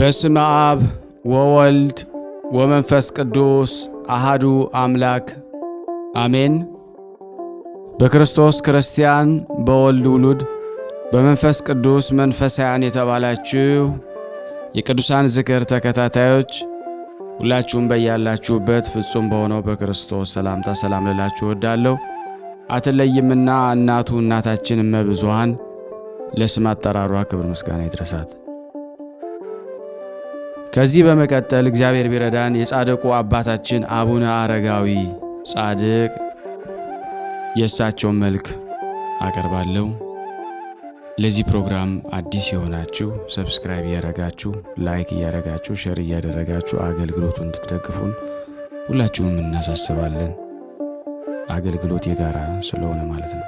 በስመ አብ ወወልድ ወመንፈስ ቅዱስ አሃዱ አምላክ አሜን። በክርስቶስ ክርስቲያን በወልድ ውሉድ በመንፈስ ቅዱስ መንፈሳውያን የተባላችሁ የቅዱሳን ዝክር ተከታታዮች ሁላችሁም በያላችሁበት ፍጹም በሆነው በክርስቶስ ሰላምታ ሰላም ልላችሁ እወዳለሁ። አትለይምና እናቱ እናታችን እመብዙኃን ለስም አጠራሯ ክብር ምስጋና ይድረሳት። ከዚህ በመቀጠል እግዚአብሔር ቢረዳን የጻድቁ አባታችን አቡነ አረጋዊ ጻድቅ የእሳቸውን መልክ አቀርባለሁ። ለዚህ ፕሮግራም አዲስ የሆናችሁ ሰብስክራይብ እያደረጋችሁ ላይክ እያደረጋችሁ ሼር እያደረጋችሁ አገልግሎቱን እንድትደግፉን ሁላችሁንም እናሳስባለን። አገልግሎት የጋራ ስለሆነ ማለት ነው።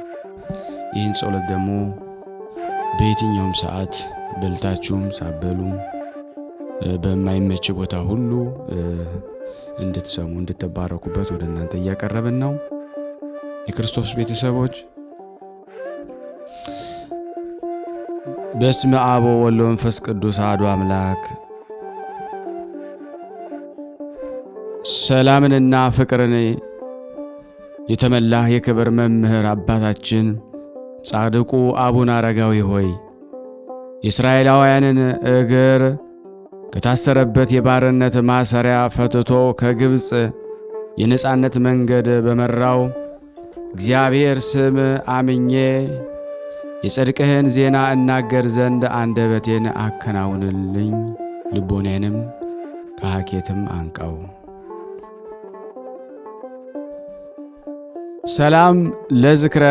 ይህን ጸሎት ደግሞ በየትኛውም ሰዓት በልታችሁም ሳበሉም በማይመች ቦታ ሁሉ እንድትሰሙ እንድትባረኩበት ወደ እናንተ እያቀረብን ነው። የክርስቶስ ቤተሰቦች በስመ አብ ወወልድ ወመንፈስ ቅዱስ አሐዱ አምላክ ሰላምንና ፍቅርን የተመላህ የክብር መምህር አባታችን ጻድቁ አቡነ አረጋዊ ሆይ የእስራኤላውያንን እግር ከታሰረበት የባርነት ማሰሪያ ፈትቶ ከግብፅ የነጻነት መንገድ በመራው እግዚአብሔር ስም አምኜ የጽድቅህን ዜና እናገር ዘንድ አንደበቴን አከናውንልኝ፣ ልቦኔንም ከሐኬትም አንቀው። ሰላም ለዝክረ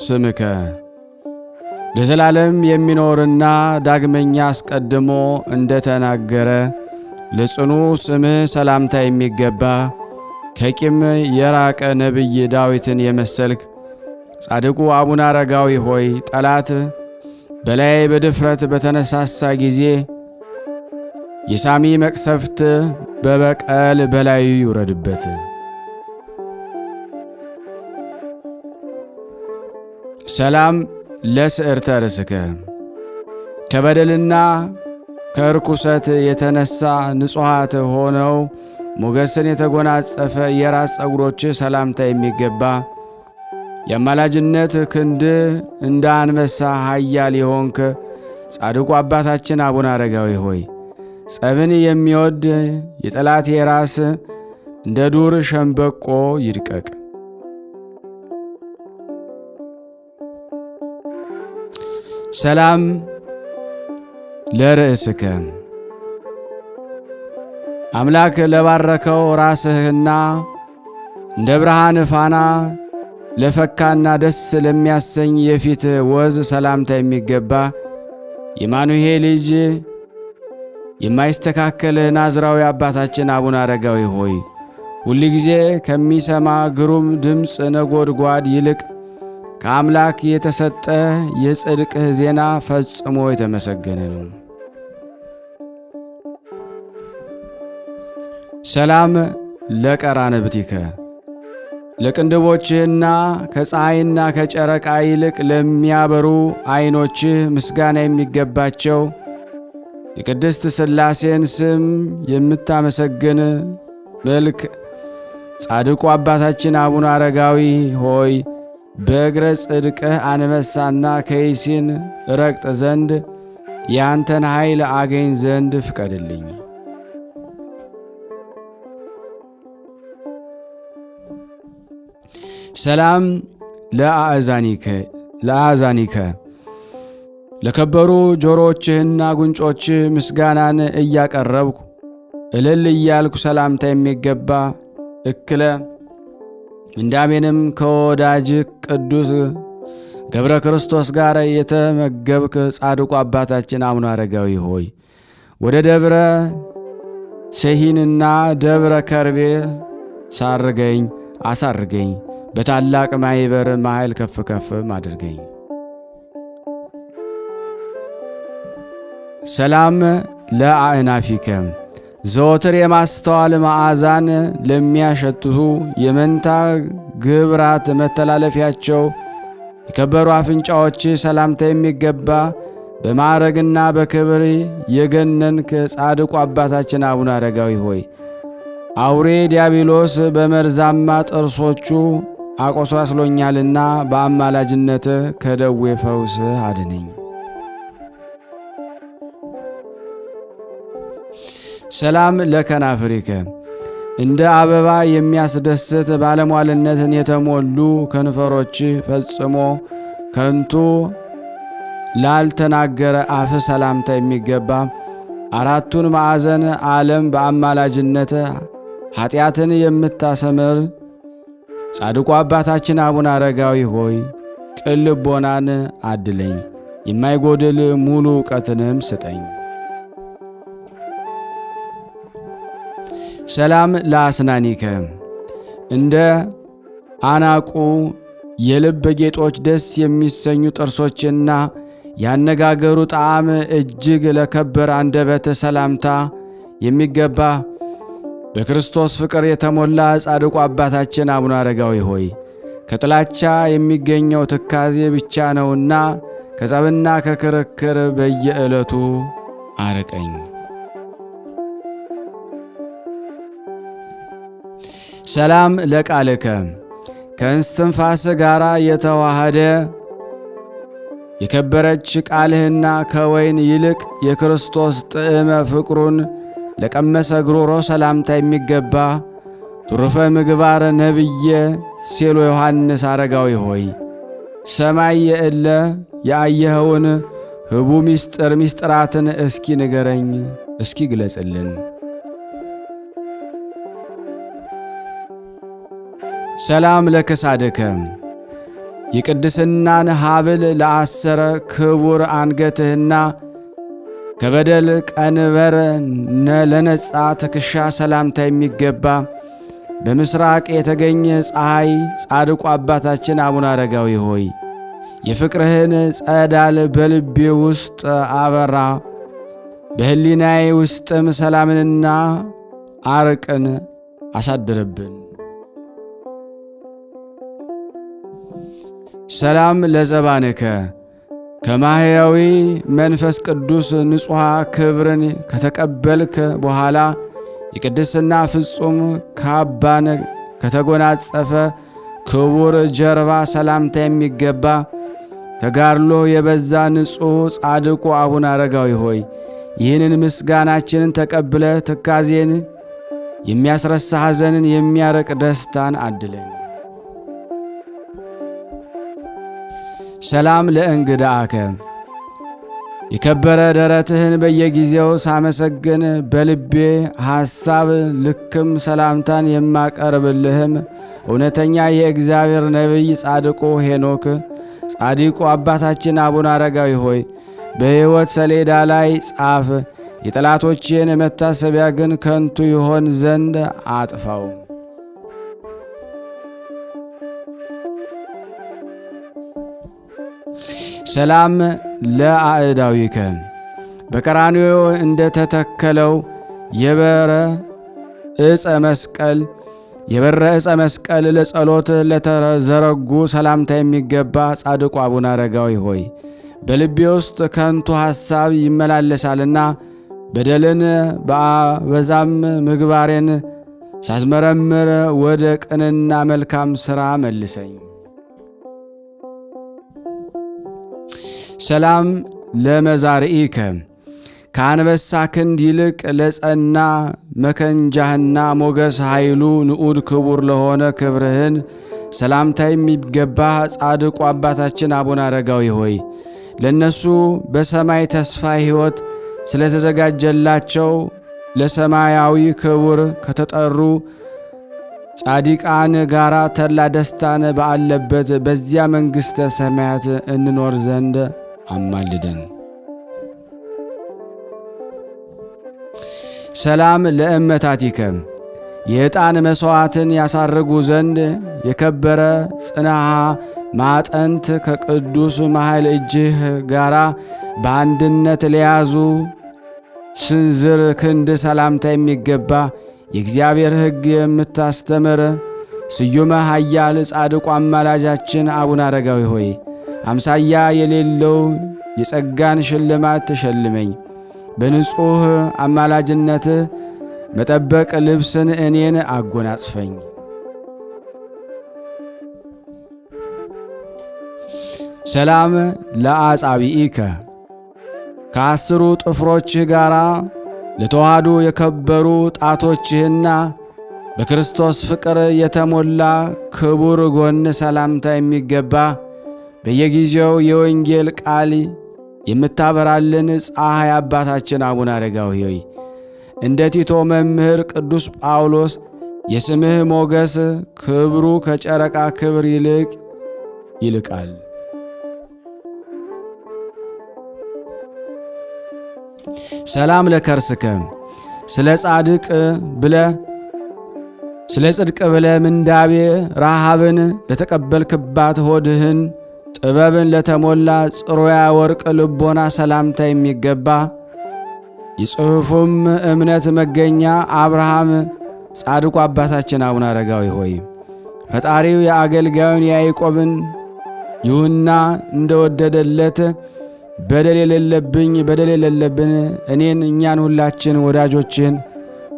ስምከ ለዘላለም የሚኖርና ዳግመኛ አስቀድሞ እንደተናገረ ለጽኑ ስምህ ሰላምታ የሚገባ ከቂም የራቀ ነቢይ ዳዊትን የመሰልክ ጻድቁ አቡነ አረጋዊ ሆይ ጠላት በላይ በድፍረት በተነሳሳ ጊዜ የሳሚ መቅሰፍት በበቀል በላዩ ይውረድበት። ሰላም ለስዕርተ ርእስከ ከበደልና ከርኩሰት የተነሳ ንጹሐት ሆነው ሞገስን የተጎናጸፈ የራስ ጸጉሮች ሰላምታ የሚገባ የአማላጅነት ክንድ እንደ አንበሳ ኃያል የሆንክ ጻድቁ አባታችን አቡነ አረጋዊ ሆይ ጸብን የሚወድ የጠላት የራስ እንደ ዱር ሸምበቆ ይድቀቅ። ሰላም ለርእስከ አምላክ ለባረከው ራስህና እንደ ብርሃን ፋና ለፈካና ደስ ለሚያሰኝ የፊት ወዝ ሰላምታ የሚገባ የማኑሄ ልጅ የማይስተካከል ናዝራዊ አባታችን አቡነ አረጋዊ ሆይ ሁል ጊዜ ከሚሰማ ግሩም ድምፅ ነጎድጓድ ይልቅ ከአምላክ የተሰጠ የጽድቅህ ዜና ፈጽሞ የተመሰገነ ነው። ሰላም ለቀራንብቲከ ለቅንድቦችህና ከፀሐይና ከጨረቃ ይልቅ ለሚያበሩ ዐይኖችህ ምስጋና የሚገባቸው የቅድስት ሥላሴን ስም የምታመሰግን መልክ ጻድቁ አባታችን አቡነ አረጋዊ ሆይ በእግረ ጽድቅህ አንበሳና ከይሲን ረግጥ ዘንድ ያንተን ኃይል አገኝ ዘንድ ፍቀድልኝ። ሰላም ለአእዛኒከ ለከበሩ ጆሮችህና ጉንጮችህ ምስጋናን እያቀረብኩ እልል እያልኩ ሰላምታ የሚገባ እክለ ምንዳቤንም ከወዳጅ ቅዱስ ገብረ ክርስቶስ ጋር የተመገብክ ጻድቁ አባታችን አቡነ አረጋዊ ሆይ ወደ ደብረ ሰሂንና ደብረ ከርቤ አሳርገኝ፣ በታላቅ ማኅበር መሃል ከፍ ከፍም አድርገኝ። ሰላም ለአእናፊከ ዘወትር የማስተዋል መዓዛን ለሚያሸትቱ የመንታ ግብራት መተላለፊያቸው የከበሩ አፍንጫዎች ሰላምታ የሚገባ በማዕረግና በክብር የገነንክ ጻድቁ አባታችን አቡነ አረጋዊ ሆይ አውሬ ዲያብሎስ በመርዛማ ጥርሶቹ አቆስሎኛልና በአማላጅነት ከደዌ ፈውስ አድነኝ። ሰላም ለከናፍሪከ እንደ አበባ የሚያስደስት ባለሟልነትን የተሞሉ ከንፈሮች ፈጽሞ ከንቱ ላልተናገረ አፍ ሰላምታ የሚገባ አራቱን ማዕዘን ዓለም በአማላጅነት ኃጢአትን የምታሰምር ጻድቁ አባታችን አቡነ አረጋዊ ሆይ ቅን ልቦናን አድለኝ፣ የማይጎድል ሙሉ ዕውቀትንም ስጠኝ። ሰላም ለአስናኒከ እንደ አናቁ የልብ ጌጦች ደስ የሚሰኙ ጥርሶችና ያነጋገሩ ጣዕም እጅግ ለከበረ አንደበት ሰላምታ የሚገባ በክርስቶስ ፍቅር የተሞላ ጻድቁ አባታችን አቡነ አረጋዊ ሆይ ከጥላቻ የሚገኘው ትካዜ ብቻ ነውና ከጸብና ከክርክር በየዕለቱ አርቀኝ። ሰላም ለቃልከ ከእስትንፋስ ጋር የተዋሃደ የከበረች ቃልህና ከወይን ይልቅ የክርስቶስ ጥዕመ ፍቅሩን ለቀመሰ ጉሮሮ ሰላምታ የሚገባ ትሩፈ ምግባር ነቢየ ሴሎ ዮሐንስ አረጋዊ ሆይ ሰማይ የእለ ያየኸውን ህቡ ምስጢራትን እስኪ ንገረኝ፣ እስኪ ግለጽልን። ሰላም ለከሳደከ የቅድስናን ሀብል ለአሰረ ክቡር አንገትህና ከበደል ቀንበር ለነጻ ትከሻ ሰላምታ የሚገባ በምስራቅ የተገኘ ፀሐይ ጻድቁ አባታችን አቡነ አረጋዊ ሆይ የፍቅርህን ጸዳል በልቤ ውስጥ አበራ፣ በህሊናዬ ውስጥም ሰላምንና አርቅን አሳድርብን። ሰላም ለዘባንከ ከማህያዊ መንፈስ ቅዱስ ንጹሐ ክብርን ከተቀበልክ በኋላ የቅድስና ፍጹም ካባን ከተጎናጸፈ ክቡር ጀርባ ሰላምታ የሚገባ ተጋድሎ የበዛ ንጹሕ ጻድቁ አቡነ አረጋዊ ሆይ ይህንን ምስጋናችንን ተቀብለ ትካዜን የሚያስረሳ ሐዘንን የሚያረቅ ደስታን አድለን። ሰላም ለእንግዳአከ የከበረ ደረትህን በየጊዜው ሳመሰግን በልቤ ሐሳብ ልክም ሰላምታን የማቀርብልህም እውነተኛ የእግዚአብሔር ነቢይ ጻድቁ ሄኖክ ጻድቁ አባታችን አቡነ አረጋዊ ሆይ በሕይወት ሰሌዳ ላይ ጻፍ፣ የጠላቶቼን መታሰቢያ ግን ከንቱ ይሆን ዘንድ አጥፋው። ሰላም ለአዕዳዊከ በቀራንዮ እንደ ተተከለው የበረ ዕፀ መስቀል ለጸሎት ለተዘረጉ ሰላምታ የሚገባ ጻድቁ አቡነ አረጋዊ ሆይ በልቤ ውስጥ ከንቱ ሐሳብ ይመላለሳልና በደልን በአበዛም ምግባሬን ሳስመረምር ወደ ቅንና መልካም ሥራ መልሰኝ። ሰላም ለመዛርኢከ ከአንበሳ ክንድ ይልቅ ለጸና መከንጃህና ሞገስ ኃይሉ ንዑድ ክቡር ለሆነ ክብርህን ሰላምታ የሚገባ ጻድቁ አባታችን አቡነ አረጋዊ ሆይ ለነሱ በሰማይ ተስፋ ሕይወት ስለተዘጋጀላቸው ለሰማያዊ ክቡር ከተጠሩ ጻድቃን ጋራ ተድላ ደስታን ባለበት በዚያ መንግሥተ ሰማያት እንኖር ዘንድ አማልደን። ሰላም ለእመታቲከ የዕጣን መሥዋዕትን ያሳርጉ ዘንድ የከበረ ጽንሐ ማጠንት ከቅዱስ መሃል እጅህ ጋራ በአንድነት ለያዙ ስንዝር ክንድ ሰላምታ የሚገባ የእግዚአብሔር ሕግ የምታስተምር ስዩመ ኃያል ጻድቁ አማላጃችን አቡነ አረጋዊ ሆይ አምሳያ የሌለው የጸጋን ሽልማት ትሸልመኝ። በንጹሕ አማላጅነትህ መጠበቅ ልብስን እኔን አጎናጽፈኝ። ሰላም ለአጻብኢከ ከአስሩ ጥፍሮችህ ጋር ለተዋሃዱ የከበሩ ጣቶችህና በክርስቶስ ፍቅር የተሞላ ክቡር ጎን ሰላምታ የሚገባ በየጊዜው የወንጌል ቃል የምታበራልን ፀሐይ አባታችን አቡነ አረጋዊ ሆይ እንደ ቲቶ መምህር ቅዱስ ጳውሎስ የስምህ ሞገስ ክብሩ ከጨረቃ ክብር ይልቃል። ሰላም ለከርስከ ስለ ጽድቅ ብለ ምንዳቤ ረሃብን ለተቀበልክባት ሆድህን ጥበብን ለተሞላ ጽሩያ ወርቅ ልቦና ሰላምታ የሚገባ የጽሑፉም እምነት መገኛ አብርሃም ጻድቁ አባታችን አቡነ አረጋዊ ሆይ ፈጣሪው የአገልጋዩን የያዕቆብን ይሁንና እንደወደደለት በደል የሌለብን እኛን ሁላችን ወዳጆችን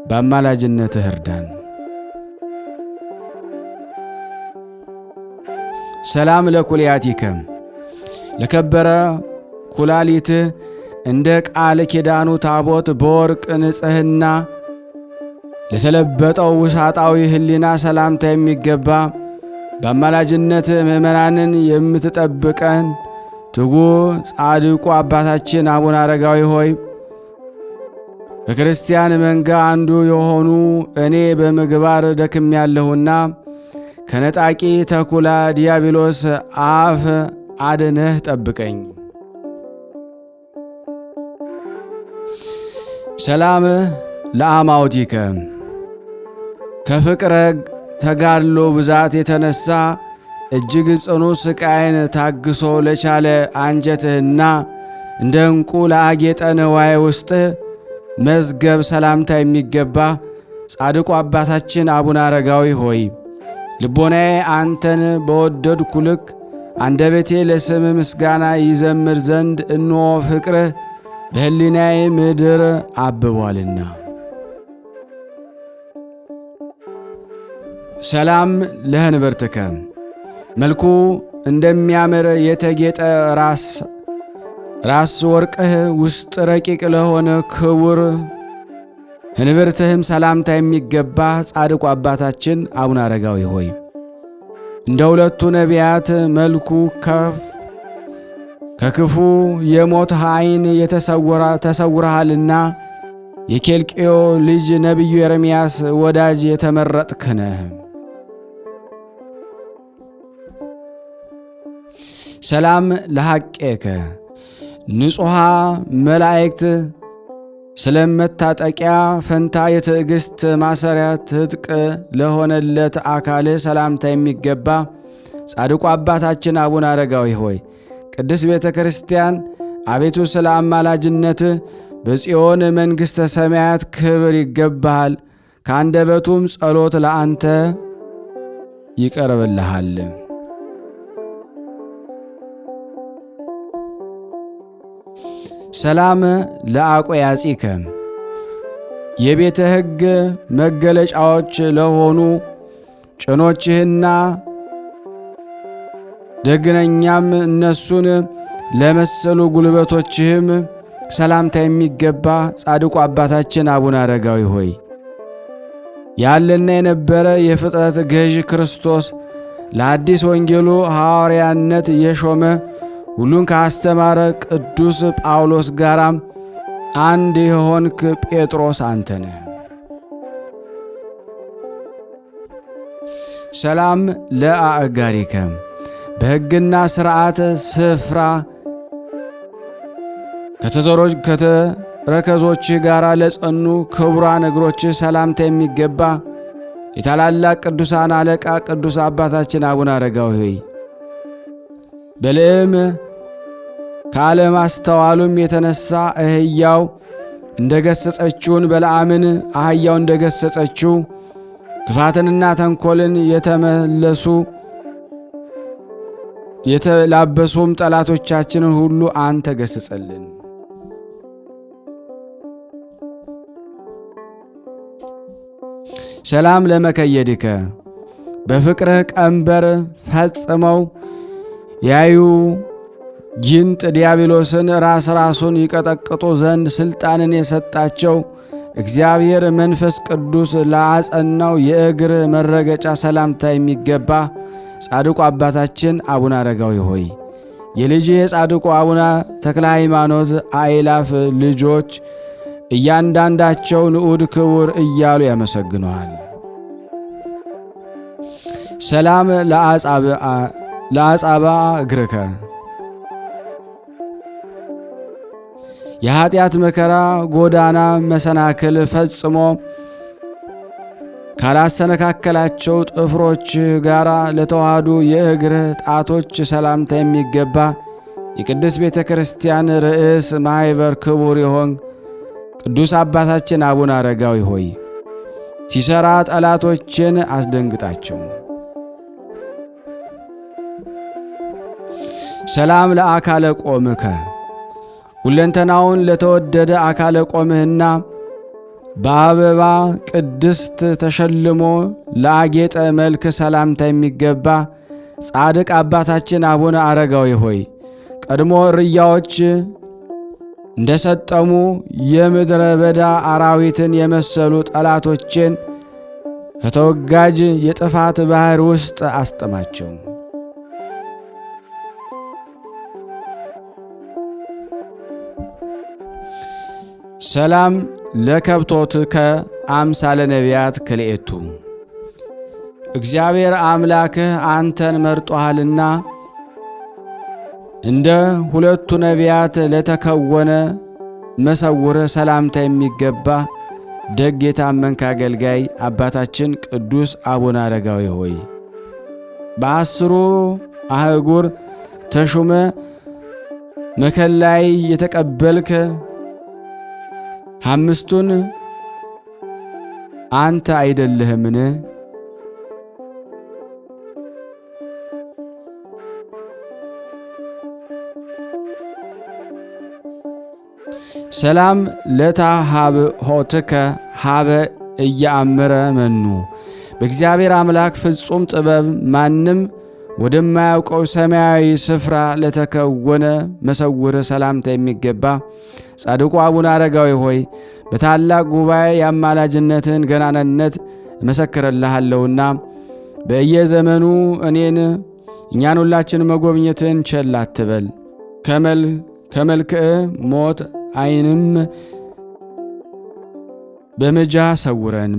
በአማላጅነትህ እርዳን። ሰላም ለኩልያቲከ ለከበረ ኩላሊትህ እንደ ቃል ኪዳኑ ታቦት በወርቅ ንጽሕና ለተለበጠው ውሳጣዊ ሕሊና ሰላምታ የሚገባ በአማላጅነት ምእመናንን የምትጠብቀን ትጉህ ጻድቁ አባታችን አቡነ አረጋዊ ሆይ በክርስቲያን መንጋ አንዱ የሆኑ እኔ በምግባር ደክሜያለሁና ከነጣቂ ተኩላ ዲያብሎስ አፍ አድነህ ጠብቀኝ። ሰላም ለአማውቲከ ከፍቅረ ተጋድሎ ብዛት የተነሳ እጅግ ጽኑ ስቃይን ታግሶ ለቻለ አንጀትህና እንደ ዕንቁ ለአጌጠ ንዋይ ውስጥ መዝገብ ሰላምታ የሚገባ ጻድቁ አባታችን አቡነ አረጋዊ ሆይ ልቦናዬ አንተን በወደድኩ ልክ አንደበቴ ለስም ምስጋና ይዘምር ዘንድ እንሆ ፍቅርህ በሕሊናዬ ምድር አብቧልና። ሰላም ለህንብርትከ መልኩ እንደሚያምር የተጌጠ ራስ ወርቅህ ውስጥ ረቂቅ ለሆነ ክቡር ህንብርትህም ሰላምታ የሚገባ ጻድቁ አባታችን አቡነ አረጋዊ ሆይ እንደ ሁለቱ ነቢያት መልኩ ከክፉ የሞት ዓይን ተሰውረሃልና የኬልቅዮ ልጅ ነቢዩ ኤርምያስ ወዳጅ የተመረጥክ ነህ። ሰላም ለሐቄከ ንጹሐ መላእክት ስለመታጠቂያ ፈንታ የትዕግሥት ማሰሪያ ትጥቅ ለሆነለት አካል ሰላምታ የሚገባ ጻድቁ አባታችን አቡነ አረጋዊ ሆይ ቅድስት ቤተ ክርስቲያን አቤቱ ስለ አማላጅነት በጽዮን መንግሥተ ሰማያት ክብር ይገባሃል። ከአንደበቱም ጸሎት ለአንተ ይቀርብልሃል። ሰላም ለአቆያጺከ የቤተ ሕግ መገለጫዎች ለሆኑ ጭኖችህና ደግነኛም እነሱን ለመሰሉ ጉልበቶችህም ሰላምታ የሚገባ ጻድቁ አባታችን አቡነ አረጋዊ ሆይ ያለና የነበረ የፍጥረት ገዥ ክርስቶስ ለአዲስ ወንጌሉ ሐዋርያነት የሾመ ሁሉን ካስተማረ ቅዱስ ጳውሎስ ጋራም አንድ የሆንክ ጴጥሮስ አንተ ነህ። ሰላም ለአእጋሪከ በሕግና ሥርዓት ስፍራ ከተረከዞች ጋር ለጸኑ ክቡራን እግሮች ሰላምታ የሚገባ የታላላቅ ቅዱሳን አለቃ ቅዱስ አባታችን አቡነ አረጋዊ ሆይ በልዕም ካለማስተዋሉም የተነሳ አህያው እንደገሰጸችውን በለዓምን አህያው እንደገሰጸችው ክፋትንና ተንኮልን የተመለሱ የተላበሱም ጠላቶቻችንን ሁሉ አንተ ገስጸልን። ሰላም ለመከየድከ በፍቅርህ ቀንበር ፈጽመው ያዩ ጊንጥ ዲያብሎስን ራሱን ይቀጠቅጡ ዘንድ ስልጣንን የሰጣቸው እግዚአብሔር መንፈስ ቅዱስ ለአጸናው የእግር መረገጫ ሰላምታ የሚገባ ጻድቁ አባታችን አቡነ አረጋዊ ሆይ የልጅ የጻድቁ አቡነ ተክለ ሃይማኖት አእላፍ ልጆች እያንዳንዳቸው ንዑድ ክቡር እያሉ ያመሰግነዋል። ሰላም ለአጻባ እግርከ የኃጢአት መከራ ጎዳና መሰናክል ፈጽሞ ካላሰነካከላቸው ጥፍሮች ጋር ለተዋሃዱ የእግር ጣቶች ሰላምታ የሚገባ የቅድስት ቤተ ክርስቲያን ርዕስ ማኅበር ክቡር የሆን ቅዱስ አባታችን አቡነ አረጋዊ ሆይ ሲሰራ ጠላቶችን አስደንግጣቸው። ሰላም ለአካለ ቆምከ ሁለንተናውን ለተወደደ አካለ ቆምህና በአበባ ቅድስት ተሸልሞ ለአጌጠ መልክ ሰላምታ የሚገባ ጻድቅ አባታችን አቡነ አረጋዊ ሆይ ቀድሞ እርያዎች እንደሰጠሙ የምድረ በዳ አራዊትን የመሰሉ ጠላቶችን ከተወጋጅ የጥፋት ባህር ውስጥ አስጥማቸው። ሰላም ለከብቶትከ አምሳለ ነቢያት ክልኤቱ እግዚአብሔር አምላክህ አንተን መርጦሃልና እንደ ሁለቱ ነቢያት ለተከወነ መሰውር ሰላምታ የሚገባ ደግ የታመንክ አገልጋይ አባታችን ቅዱስ አቡነ አረጋዊ ሆይ በአስሩ አህጉር ተሹመ መከላይ የተቀበልክ አምስቱን አንተ አይደለህምን? ሰላም ለታሃብሖትከ ሀበ እያአምረ መኑ በእግዚአብሔር አምላክ ፍጹም ጥበብ ማንም ወደማያውቀው ሰማያዊ ስፍራ ለተከወነ መሰውር ሰላምታ የሚገባ ጻድቁ አቡነ አረጋዊ ሆይ በታላቅ ጉባኤ የአማላጅነትን ገናንነት እመሰክርልሃለሁና በየዘመኑ እኛን ሁላችን መጎብኘትን ቸል አትበል። ከመልክዕ ሞት ዓይንም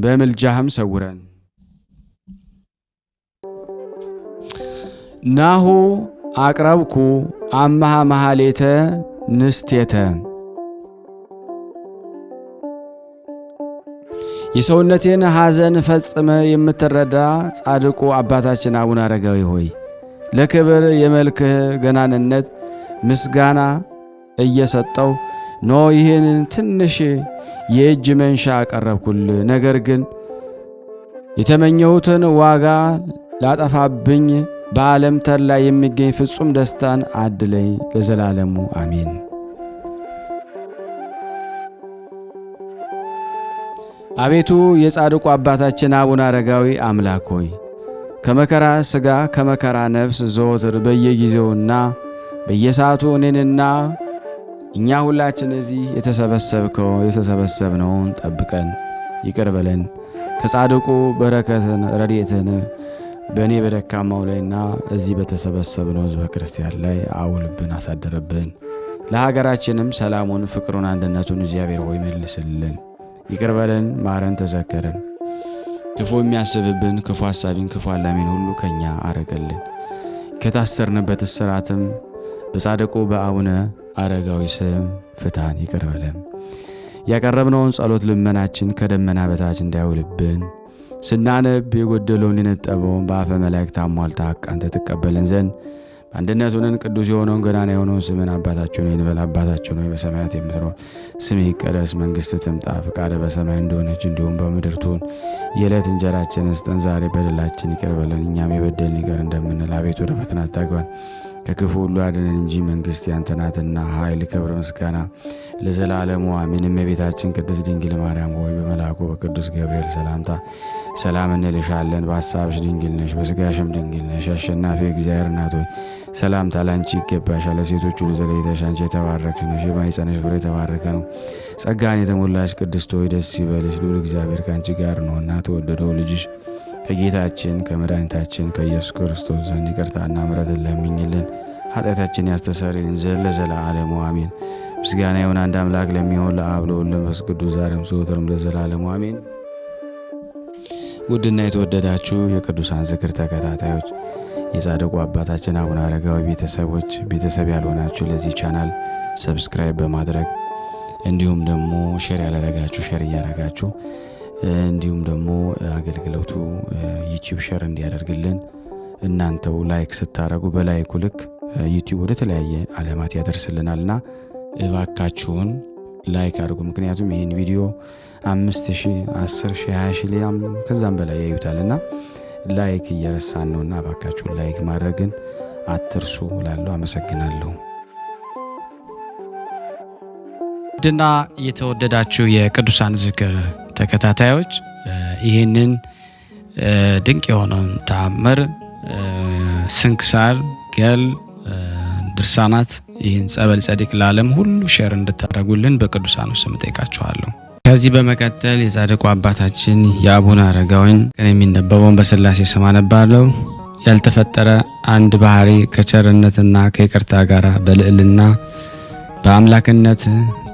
በምልጃህም ሰውረን። ናሁ አቅረብኩ አምሃ መሃሌተ ንስቴተ የሰውነቴን ሐዘን ፈጽመ የምትረዳ ጻድቁ አባታችን አቡነ አረጋዊ ሆይ ለክብር የመልክህ ገናንነት ምስጋና እየሰጠው ይህን ትንሽ የእጅ መንሻ አቀረብኩል። ነገር ግን የተመኘሁትን ዋጋ ላጠፋብኝ በዓለም ተድላ የሚገኝ ፍጹም ደስታን አድለኝ ለዘላለሙ አሜን። አቤቱ የጻድቁ አባታችን አቡነ አረጋዊ አምላክ ሆይ ከመከራ ሥጋ ከመከራ ነፍስ ዘወትር በየጊዜውና በየሰዓቱ እኔንና እኛ ሁላችን እዚህ የተሰበሰብነውን ጠብቀን ይቅር በለን። ከጻድቁ በረከትን ረድኤትን በእኔ በደካማው ላይና እዚህ በተሰበሰብነው ሕዝበ ክርስቲያን ላይ አውልብን፣ አሳደረብን። ለሀገራችንም ሰላሙን፣ ፍቅሩን፣ አንድነቱን እግዚአብሔር ሆይ መልስልን። ይቅር በለን፣ ማረን፣ ተዘከረን። ክፉ የሚያስብብን ክፉ ሐሳቢን ክፉ አላሚን ሁሉ ከኛ አረገልን። ከታሰርንበት እስራትም በጻድቁ በአቡነ አረጋዊ ስም ፍታን፣ ይቅር በለን። ያቀረብነውን ጸሎት ልመናችን ከደመና በታች እንዳይውልብን ስናነብ የጎደለውን የነጠበውን በአፈ መላእክት አሟልታ አንተ ትቀበለን ዘንድ በአንድነቱንን ቅዱስ የሆነውን ገናና የሆነውን ስምን አባታችን ሆይ እንበል። አባታችን ሆይ በሰማያት የምትኖር ስምህ ይቀደስ፣ መንግሥትህ ትምጣ፣ ፈቃድህ በሰማይ እንደሆነች እንዲሁም በምድር ትሁን። የዕለት እንጀራችንን ስጠን ዛሬ፣ በደላችን ይቅር በለን እኛም የበደልን ይቅር እንደምንል፣ አቤቱ ወደ ፈተና አታግባን ከክፉ ሁሉ አድነን እንጂ መንግስት ያንተ ናትና ኃይል፣ ክብር፣ ምስጋና ለዘላለሙ አሜን። እመቤታችን ቅድስት ድንግል ማርያም ሆይ በመልአኩ በቅዱስ ገብርኤል ሰላምታ ሰላም እንልሻለን። በሐሳብሽ ድንግል ነሽ፣ በሥጋሽም ድንግል ነሽ። አሸናፊ እግዚአብሔር እናት ሆይ ሰላምታ ላንቺ ይገባሻል። ለሴቶች ሁሉ ተለይተሽ አንቺ የተባረክሽ ነሽ፣ የማኅፀንሽ ፍሬ የተባረከ ነው። ጸጋን የተሞላሽ ቅድስት ሆይ ደስ ይበልሽ፣ ልዑል እግዚአብሔር ከአንቺ ጋር ነውና ተወደደው ልጅሽ ከጌታችን ከመድኃኒታችን ከኢየሱስ ክርስቶስ ዘንድ ይቅርታና ምሕረትን ለምኝልን ኃጢአታችን ያስተሰርይልን ዘንድ ለዘላለሙ አሜን። ምስጋና ይሁን አንድ አምላክ ለሚሆን ለአብ ለወልድ ለመንፈስ ቅዱስ ዛሬም ዘወትርም ለዘላለሙ አሜን። ውድና የተወደዳችሁ የቅዱሳን ዝክር ተከታታዮች የጻድቁ አባታችን አቡነ አረጋዊ ቤተሰቦች፣ ቤተሰብ ያልሆናችሁ ለዚህ ቻናል ሰብስክራይብ በማድረግ እንዲሁም ደግሞ ሼር ያላረጋችሁ ሼር እያረጋችሁ እንዲሁም ደግሞ አገልግሎቱ ዩቲዩብ ሼር እንዲያደርግልን እናንተው ላይክ ስታረጉ በላይኩ ልክ ዩቲዩብ ወደ ተለያየ ዓለማት ያደርስልናልና እባካችሁን ላይክ አድርጉ። ምክንያቱም ይህን ቪዲዮ 5000፣ 10,000፣ 20,000 ሊያም ከዛም በላይ ያዩታልና ላይክ እየረሳን ነውና እባካችሁን ላይክ ማድረግን አትርሱ እላለሁ። አመሰግናለሁ። ድና የተወደዳችሁ የቅዱሳን ዝክር ተከታታዮች ይህንን ድንቅ የሆነውን ተአምር ስንክሳር፣ ገል፣ ድርሳናት ይህን ጸበል ጸዲቅ ለዓለም ሁሉ ሼር እንድታደርጉልን በቅዱሳኑ ስም ጠይቃችኋለሁ። ከዚህ በመቀጠል የጻድቁ አባታችን የአቡነ አረጋዊን ቀን የሚነበበውን በሥላሴ ስም አነባለሁ። ያልተፈጠረ አንድ ባህሪ ከቸርነትና ከይቅርታ ጋር በልዕልና በአምላክነት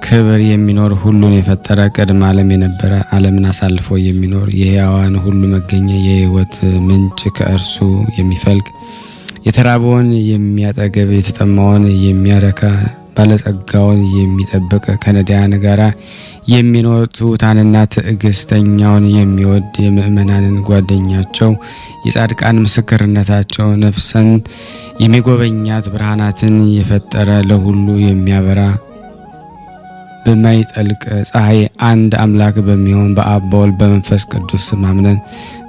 ክብር የሚኖር ሁሉን የፈጠረ ቅድመ ዓለም የነበረ ዓለምን አሳልፎ የሚኖር የሕያዋን ሁሉ መገኛ የሕይወት ምንጭ ከእርሱ የሚፈልቅ የተራበውን የሚያጠግብ የተጠማውን የሚያረካ ባለጸጋውን የሚጠብቅ ከነዳያን ጋራ የሚኖር ትሑታንና ትዕግስተኛውን የሚወድ የምእመናንን ጓደኛቸው የጻድቃን ምስክርነታቸው ነፍስን የሚጎበኛት ብርሃናትን የፈጠረ ለሁሉ የሚያበራ በማይጠልቅ ፀሐይ አንድ አምላክ በሚሆን በአብ በወልድ በመንፈስ ቅዱስ ማምነን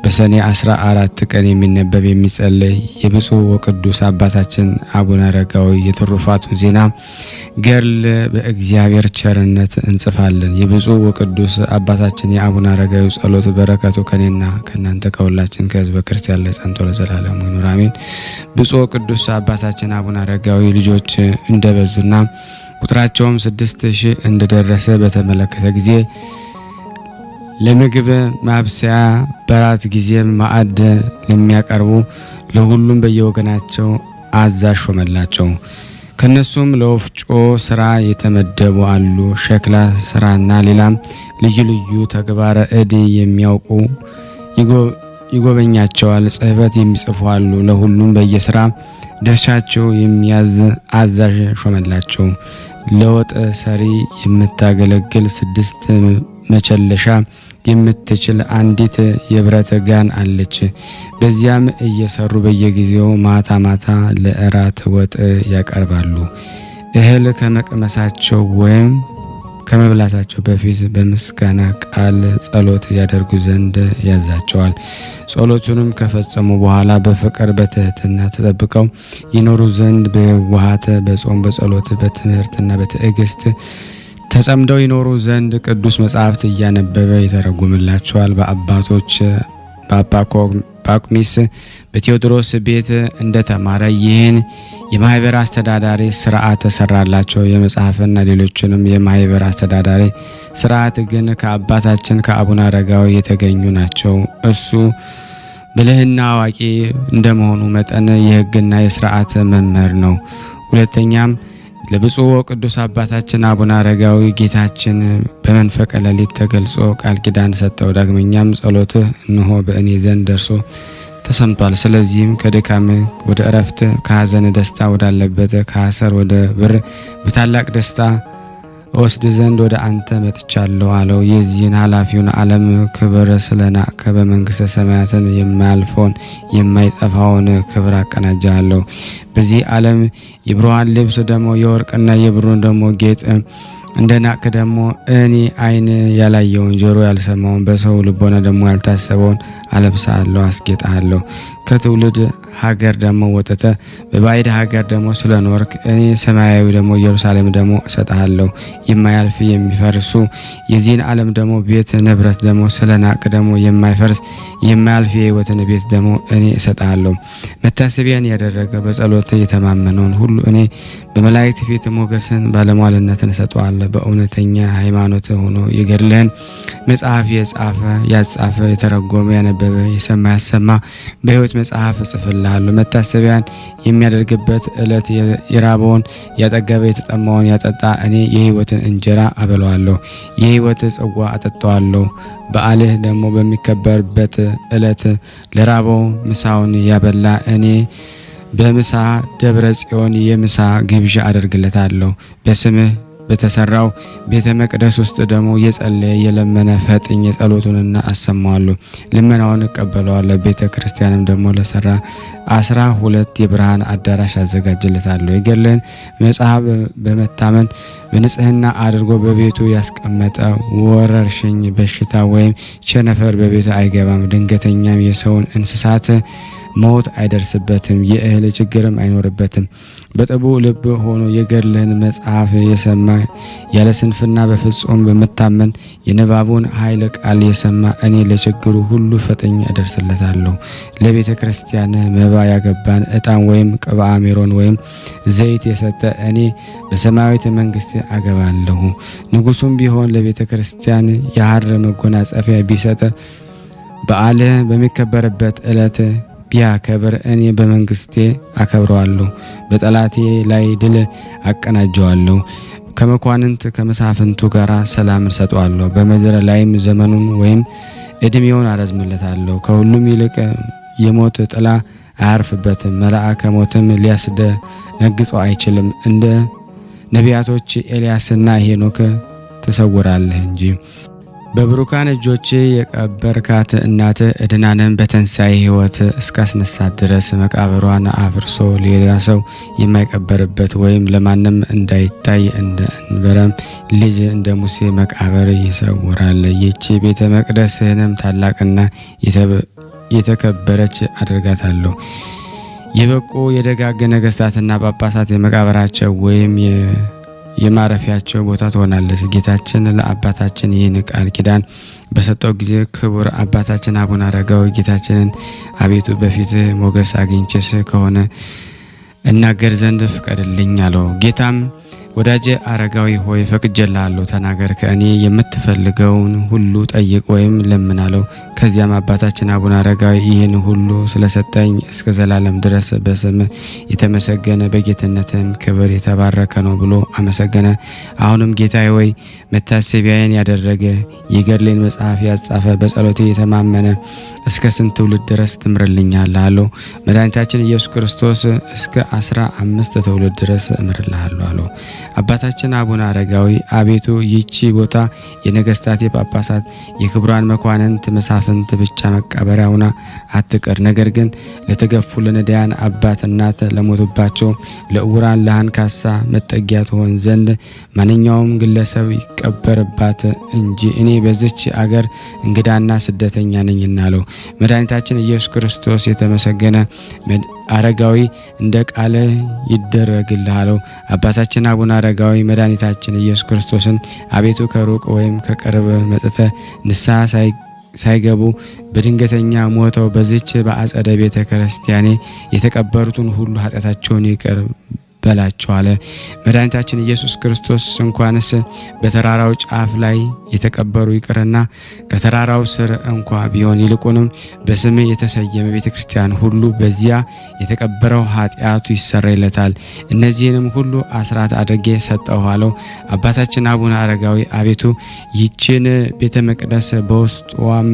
በሰኔ 14 ቀን የሚነበብ የሚጸለይ የብፁዕ ወቅዱስ አባታችን አቡነ አረጋዊ የትሩፋቱን ዜና ገድል በእግዚአብሔር ቸርነት እንጽፋለን። የብፁዕ ወቅዱስ አባታችን የአቡነ አረጋዊ ጸሎት በረከቱ ከኔና ከናንተ ከሁላችን ከሕዝበ ክርስቲያን ላይ ጸንቶ ለዘላለሙ ይኑር አሜን። ብፁዕ ወቅዱስ አባታችን አቡነ አረጋዊ ልጆች እንደበዙና ቁጥራቸውም 6000 እንደደረሰ በተመለከተ ጊዜ ለምግብ ማብሰያ በራት ጊዜ ማዕድ ለሚያቀርቡ ለሁሉም በየወገናቸው አዛዥ ሾመላቸው። ከነሱም ለወፍጮ ስራ የተመደቡ አሉ። ሸክላ ስራና ሌላም ልዩ ልዩ ተግባረ እድ የሚያውቁ ይጎበኛቸዋል። ጽሕፈት የሚጽፉ አሉ። ለሁሉም በየስራ ድርሻቸው የሚያዝ አዛዥ ሾመላቸው። ለወጥ ሰሪ የምታገለግል 6 መቸለሻ የምትችል አንዲት የብረት ጋን አለች። በዚያም እየሰሩ በየጊዜው ማታ ማታ ለእራት ወጥ ያቀርባሉ። እህል ከመቅመሳቸው ወይም ከመብላታቸው በፊት በምስጋና ቃል ጸሎት ያደርጉ ዘንድ ያዛቸዋል። ጸሎቱንም ከፈጸሙ በኋላ በፍቅር በትህትና ተጠብቀው ይኖሩ ዘንድ በዋሃት በጾም በጸሎት በትምህርትና በትዕግስት ተጸምደው ይኖሩ ዘንድ ቅዱስ መጻሕፍት እያነበበ ይተረጉምላቸዋል። በአባቶች በአባ ጳቁሚስ በቴዎድሮስ ቤት እንደተማረ ይህን የማህበር አስተዳዳሪ ስርዓት ተሰራላቸው። የመጽሐፍና ሌሎችንም የማህበር አስተዳዳሪ ስርዓት ግን ከአባታችን ከአቡነ አረጋዊ የተገኙ ናቸው። እሱ ብልህና አዋቂ እንደመሆኑ መጠን የሕግና የስርዓት መምህር ነው። ሁለተኛም ለብፁዕ ወቅዱስ አባታችን አቡነ አረጋዊ ጌታችን በመንፈቀ ሌሊት ተገልጾ ቃል ኪዳን ሰጠው። ዳግመኛም ጸሎትህ እነሆ በእኔ ዘንድ ደርሶ ተሰምቷል። ስለዚህም ከድካም ወደ እረፍት ከሐዘን ደስታ ወዳለበት ከሐሰር ወደ ብር በታላቅ ደስታ ወስድ ዘንድ ወደ አንተ መጥቻለሁ አለው። የዚህን ኃላፊውን ዓለም ክብር ስለናቀ በመንግስተ ሰማያትን የማያልፈውን የማይጠፋውን ክብር አቀናጃለሁ። በዚህ ዓለም የብርሃን ልብስ ደግሞ የወርቅና የብሩን ደግሞ ጌጥ እንደ ናቅ ደግሞ እኔ ዓይን ያላየውን ጆሮ ያልሰማውን በሰው ልቦና ደግሞ ያልታሰበውን አለብሳለሁ፣ አስጌጣለሁ። ከትውልድ ሀገር ደግሞ ወጥተ በባዕድ ሀገር ደግሞ ስለኖርክ እኔ ሰማያዊ ደግሞ ኢየሩሳሌም ደግሞ እሰጥሃለሁ። የማያልፍ የሚፈርሱ የዚህን ዓለም ደግሞ ቤት ንብረት ደግሞ ስለናቅ ደግሞ የማይፈርስ የማያልፍ የሕይወትን ቤት ደግሞ እኔ እሰጥሃለሁ። መታሰቢያን ያደረገ በጸሎት የተማመነውን ሁሉ እኔ በመላእክት ፊት ሞገስን ባለሟልነትን እሰጠዋለሁ። በእውነተኛ ሃይማኖት ሆኖ የገድልህን መጽሐፍ የጻፈ ያጻፈ የተረጎመ ያነበበ የሰማ ያሰማ በሕይወት መጽሐፍ እጽፍልሃለሁ። መታሰቢያን የሚያደርግበት ዕለት የራበውን ያጠገበ የተጠማውን ያጠጣ እኔ የሕይወትን እንጀራ አበለዋለሁ፣ የሕይወት ጽዋ አጠጣዋለሁ። በዓልህ ደግሞ በሚከበርበት ዕለት ለራበው ምሳውን ያበላ እኔ በምሳ ደብረ ጽዮን የምሳ ግብዣ አደርግለታለሁ። በስምህ በተሰራው ቤተ መቅደስ ውስጥ ደግሞ የጸለየ የለመነ ፈጥኝ ጸሎቱንና አሰማዋለሁ፣ ልመናውን እቀበለዋለሁ። ቤተ ክርስቲያንም ደግሞ ለሰራ 12 የብርሃን አዳራሽ አዘጋጅለታለሁ። የገድልህን መጽሐፍ በመታመን በንጽህና አድርጎ በቤቱ ያስቀመጠ ወረርሽኝ በሽታ ወይም ቸነፈር በቤቱ አይገባም። ድንገተኛም የሰውን እንስሳት ሞት አይደርስበትም፣ የእህል ችግርም አይኖርበትም። በጥቡ ልብ ሆኖ የገድልህን መጽሐፍ የሰማ ያለ ስንፍና በፍጹም በመታመን የንባቡን ኃይለ ቃል የሰማ እኔ ለችግሩ ሁሉ ፈጥኜ እደርስለታለሁ። ለቤተ ክርስቲያን መባ ያገባን ዕጣን ወይም ቅብአ ሜሮን ወይም ዘይት የሰጠ እኔ በሰማያዊት መንግስት አገባለሁ። ንጉሱም ቢሆን ለቤተ ክርስቲያን የሐር መጎናጸፊያ ቢሰጥ በዓል በሚከበርበት ዕለት ቢያከብር እኔ በመንግስቴ አከብረዋለሁ፣ በጠላቴ ላይ ድል አቀናጀዋለሁ። ከመኳንንት ከመሳፍንቱ ጋር ሰላምን ሰጠዋለሁ። በምድር ላይም ዘመኑን ወይም እድሜውን አረዝምለታለሁ። ከሁሉም ይልቅ የሞት ጥላ አያርፍበትም፣ መልአከ ሞትም ሊያስደነግጸው አይችልም። እንደ ነቢያቶች ኤልያስና ሄኖክ ትሰውራለህ እንጂ። በብሩካን እጆች የቀበርካት እናት እድናንም በትንሣኤ ሕይወት እስካስነሳት ድረስ መቃብሯን አፍርሶ ሌላ ሰው የማይቀበርበት ወይም ለማንም እንዳይታይ እንደ እንበረም ልጅ እንደ ሙሴ መቃብር ይሰውራል። ይህች ቤተ መቅደስህንም ታላቅና የተከበረች አድርጋታለሁ። የበቁ የደጋግ ነገስታትና ጳጳሳት የመቃብራቸው ወይም የማረፊያቸው ቦታ ትሆናለች። ጌታችን ለአባታችን ይህን ቃል ኪዳን በሰጠው ጊዜ ክቡር አባታችን አቡነ አረጋዊ ጌታችንን አቤቱ በፊትህ ሞገስ አግኝቼስ ከሆነ እናገር ዘንድ ፍቀድልኝ አለው። ጌታም ወዳጄ አረጋዊ ሆይ ፈቅጄልሃለሁ፣ ተናገር፣ ከእኔ የምትፈልገውን ሁሉ ጠይቅ ወይም ለምን አለው። ከዚያም አባታችን አቡነ አረጋዊ ይህን ሁሉ ስለሰጠኝ እስከ ዘላለም ድረስ በስም የተመሰገነ በጌትነትም ክብር የተባረከ ነው ብሎ አመሰገነ። አሁንም ጌታዬ ሆይ መታሰቢያዬን ያደረገ የገድሌን መጽሐፍ ያጻፈ በጸሎቴ የተማመነ እስከ ስንት ትውልድ ድረስ ትምርልኛለህ አለው። መድኃኒታችን ኢየሱስ ክርስቶስ እስከ 15 ትውልድ ድረስ እምርልሃለሁ አለው። አባታችን አቡነ አረጋዊ አቤቱ ይቺ ቦታ የነገስታት የጳጳሳት የክቡራን መኳንንት መሳፍንት ብቻ መቃበሪያ ሆና አትቀር፣ ነገር ግን ለተገፉ ለነዳያን አባት እናት ለሞቱባቸው ለዕውራን ለአንካሳ መጠጊያ ትሆን ዘንድ ማንኛውም ግለሰብ ይቀበርባት እንጂ እኔ በዚች አገር እንግዳና ስደተኛ ነኝና አለው። መድኃኒታችን ኢየሱስ ክርስቶስ የተመሰገነ አረጋዊ እንደ ቃል ይደረግልህ አለው። አባታችን አቡነ አረጋዊ መድኃኒታችን ኢየሱስ ክርስቶስን አቤቱ ከሩቅ ወይም ከቅርብ መጥተ ንስሐ ሳይገቡ በድንገተኛ ሞተው በዚች በአጸደ ቤተ ክርስቲያኔ የተቀበሩትን ሁሉ ኃጢአታቸውን ይቅር በላቸው አለ። መድኃኒታችን ኢየሱስ ክርስቶስ እንኳንስ በተራራው ጫፍ ላይ የተቀበሩ ይቅርና ከተራራው ስር እንኳ ቢሆን ይልቁንም በስም የተሰየመ ቤተ ክርስቲያን ሁሉ በዚያ የተቀበረው ኃጢአቱ ይሰረይለታል። እነዚህንም ሁሉ አስራት አድርጌ ሰጠሁ አለው። አባታችን አቡነ አረጋዊ አቤቱ ይችን ቤተ መቅደስ በውስጧም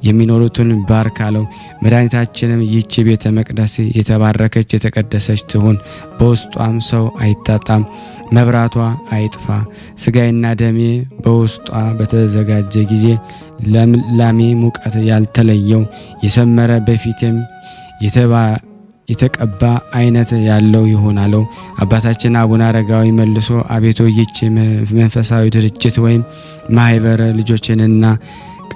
የሚኖሩትን ባርክ አለው። መድኃኒታችንም ይቺ ቤተ መቅደስ የተባረከች የተቀደሰች ትሁን፣ በውስጧም ሰው አይታጣም፣ መብራቷ አይጥፋ። ስጋይና ደሜ በውስጧ በተዘጋጀ ጊዜ ለምላሜ ሙቀት ያልተለየው የሰመረ በፊትም የተቀባ አይነት ያለው ይሆን አለው። አባታችን አቡነ አረጋዊ መልሶ አቤቱ ይህች መንፈሳዊ ድርጅት ወይም ማህበር ልጆችንና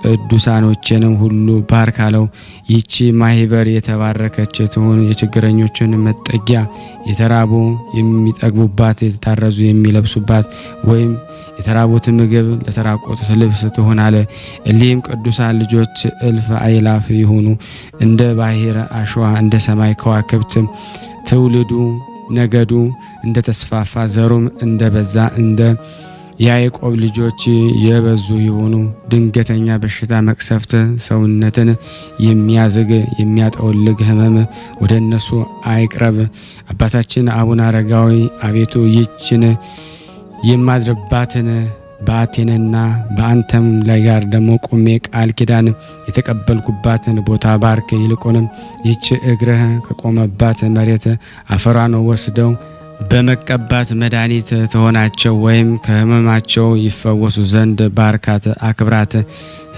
ቅዱሳኖችንም ሁሉ ባርክ አለው። ይህች ማህበር የተባረከች ትሁን፣ የችግረኞችን መጠጊያ፣ የተራቡ የሚጠግቡባት፣ የታረዙ የሚለብሱባት፣ ወይም የተራቡት ምግብ ለተራቆቱት ልብስ ትሆን አለ። እሊህም ቅዱሳን ልጆች እልፍ አእላፍ ይሁኑ፣ እንደ ባህር አሸዋ፣ እንደ ሰማይ ከዋክብት። ትውልዱ ነገዱ እንደ ተስፋፋ፣ ዘሩም እንደ በዛ፣ እንደ ያዕቆብ ልጆች የበዙ ይሁኑ። ድንገተኛ በሽታ፣ መቅሰፍት፣ ሰውነትን የሚያዝግ የሚያጠወልግ ሕመም ወደ እነሱ አይቅረብ። አባታችን አቡነ አረጋዊ አቤቱ ይችን የማድርባትን በአቴንና በአንተም ላይ ጋር ደግሞ ቁሜ ቃል ኪዳን የተቀበልኩባትን ቦታ ባርክ። ይልቁንም ይች እግርህ ከቆመባት መሬት አፈሯን ወስደው በመቀባት መድኃኒት ተሆናቸው፣ ወይም ከህመማቸው ይፈወሱ ዘንድ ባርካት፣ አክብራት።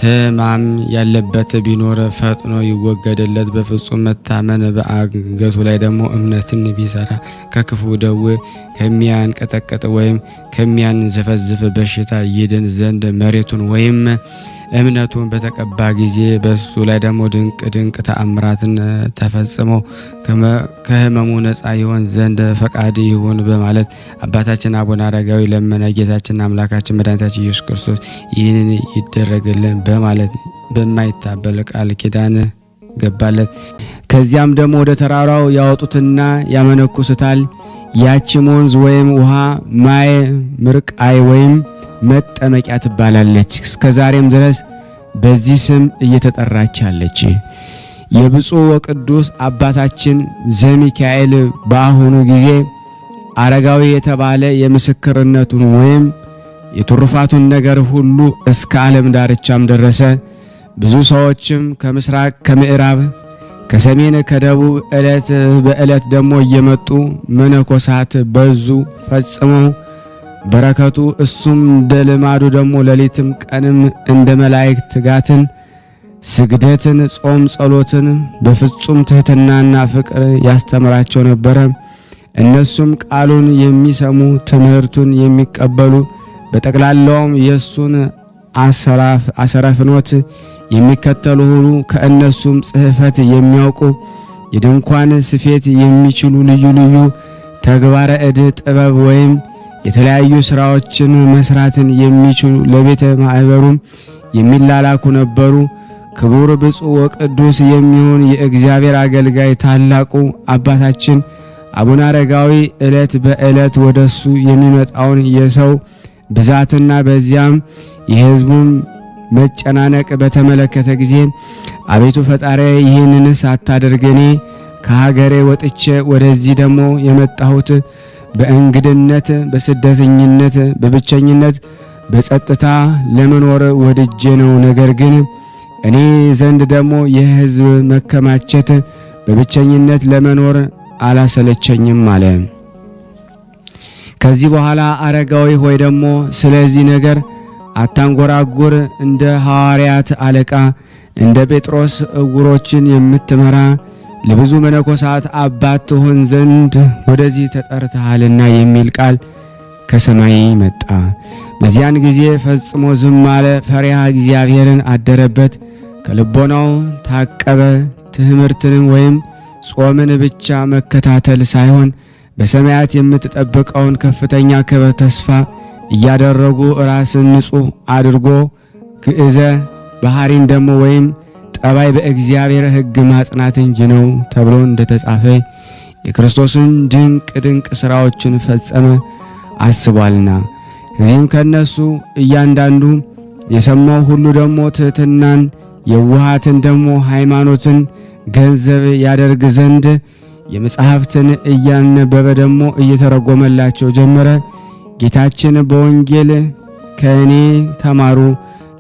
ህማም ያለበት ቢኖር ፈጥኖ ይወገድለት። በፍጹም መታመን በአንገቱ ላይ ደግሞ እምነትን ቢሰራ ከክፉ ደዌ ከሚያንቀጠቅጥ ወይም ከሚያንዘፈዝፍ በሽታ ይድን ዘንድ መሬቱን ወይም እምነቱን በተቀባ ጊዜ በሱ ላይ ደግሞ ድንቅ ድንቅ ተአምራትን ተፈጽሞ ከህመሙ ነፃ ይሆን ዘንድ ፈቃድ ይሁን በማለት አባታችን አቡነ አረጋዊ ለመነ። ጌታችን አምላካችን መድኃኒታችን ኢየሱስ ክርስቶስ ይህንን ይደረግልን በማለት በማይታበል ቃል ኪዳን ገባለት። ከዚያም ደግሞ ወደ ተራራው ያወጡትና ያመነኩስታል። ያችም ወንዝ ወይም ውሃ ማየ ምርቃይ ወይም መጠመቂያ ትባላለች። እስከዛሬም ድረስ በዚህ ስም እየተጠራች አለች። የብፁዕ ወቅዱስ አባታችን ዘሚካኤል በአሁኑ ጊዜ አረጋዊ የተባለ የምስክርነቱን ወይም የትሩፋቱን ነገር ሁሉ እስከ ዓለም ዳርቻም ደረሰ። ብዙ ሰዎችም ከምስራቅ፣ ከምዕራብ፣ ከሰሜን፣ ከደቡብ ዕለት በዕለት ደግሞ እየመጡ መነኮሳት በዙ ፈጽመው በረከቱ እሱም እንደ ልማዱ ደግሞ ሌሊትም ቀንም እንደ መላእክት ትጋትን፣ ስግደትን፣ ጾም፣ ጸሎትን በፍጹም ትህትናና ፍቅር ያስተምራቸው ነበረ። እነሱም ቃሉን የሚሰሙ ትምህርቱን የሚቀበሉ በጠቅላላውም የሱን አሰራፍኖት የሚከተሉ ሁሉ ከእነሱም ጽሕፈት የሚያውቁ የድንኳን ስፌት የሚችሉ ልዩ ልዩ ተግባረ እድ ጥበብ ወይም የተለያዩ ስራዎችን መስራትን የሚችሉ ለቤተ ማህበሩም የሚላላኩ ነበሩ። ክቡር ብፁዕ ወቅዱስ የሚሆን የእግዚአብሔር አገልጋይ ታላቁ አባታችን አቡነ አረጋዊ ዕለት በዕለት ወደሱ የሚመጣውን የሰው ብዛትና በዚያም የሕዝቡን መጨናነቅ በተመለከተ ጊዜ አቤቱ ፈጣሪ ይህንንስ አታድርግ፣ እኔ ከሀገሬ ወጥቼ ወደዚህ ደግሞ የመጣሁት በእንግድነት፣ በስደተኝነት፣ በብቸኝነት፣ በጸጥታ ለመኖር ወድጄ ነው። ነገር ግን እኔ ዘንድ ደግሞ የሕዝብ መከማቸት በብቸኝነት ለመኖር አላሰለቸኝም አለ። ከዚህ በኋላ አረጋዊ ሆይ ደግሞ ስለዚህ ነገር አታንጎራጉር፣ እንደ ሐዋርያት አለቃ እንደ ጴጥሮስ እውሮችን የምትመራ ለብዙ መነኮሳት አባት ትሆን ዘንድ ወደዚህ ተጠርተሃልና የሚል ቃል ከሰማይ መጣ። በዚያን ጊዜ ፈጽሞ ዝም አለ። ፈሪሃ እግዚአብሔርን አደረበት፣ ከልቦናው ታቀበ። ትምህርትንም ወይም ጾምን ብቻ መከታተል ሳይሆን በሰማያት የምትጠብቀውን ከፍተኛ ክብር ተስፋ እያደረጉ ራስን ንጹሕ አድርጎ ግዕዘ ባህሪን ደግሞ ወይም ጠባይ በእግዚአብሔር ሕግ ማጽናት እንጂ ነው ተብሎ እንደተጻፈ የክርስቶስን ድንቅ ድንቅ ሥራዎችን ፈጸመ አስቧልና። ከዚህም ከነሱ እያንዳንዱ የሰማው ሁሉ ደግሞ ትሕትናን የዋሃትን ደግሞ ሃይማኖትን ገንዘብ ያደርግ ዘንድ የመጽሐፍትን እያነበበ ደግሞ እየተረጎመላቸው ጀመረ። ጌታችን በወንጌል ከእኔ ተማሩ፣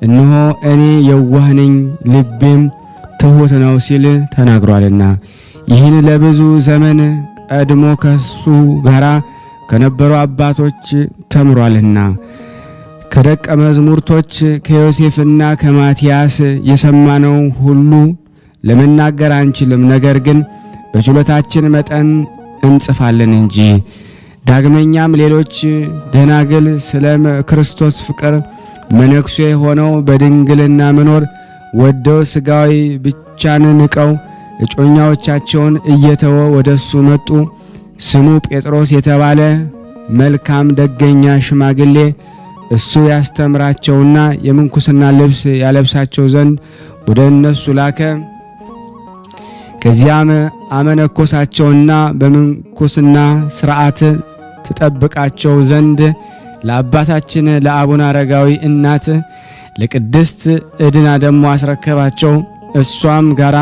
እነሆ እኔ የዋህ ነኝ፣ ልቤም ትሑት ነው ሲል ተናግሯልና ይህን ለብዙ ዘመን ቀድሞ ከሱ ጋራ ከነበሩ አባቶች ተምሯልና ከደቀ መዛሙርቶች ከዮሴፍና ከማቲያስ የሰማነው ሁሉ ለመናገር አንችልም፣ ነገር ግን በችሎታችን መጠን እንጽፋለን እንጂ። ዳግመኛም ሌሎች ደናግል ስለ ክርስቶስ ፍቅር መነኩሴ ሆነው በድንግልና መኖር ወደው ሥጋዊ ብቻን ንቀው እጮኛዎቻቸውን እየተወ ወደሱ መጡ። ስሙ ጴጥሮስ የተባለ መልካም ደገኛ ሽማግሌ እሱ ያስተምራቸውና የምንኩስና ልብስ ያለብሳቸው ዘንድ ወደ እነሱ ላከ። ከዚያም አመነኮሳቸውና በምንኩስና ሥርዓት ትጠብቃቸው ዘንድ ለአባታችን ለአቡነ አረጋዊ እናት ለቅድስት ዕድና ደግሞ አስረከባቸው። እሷም ጋራ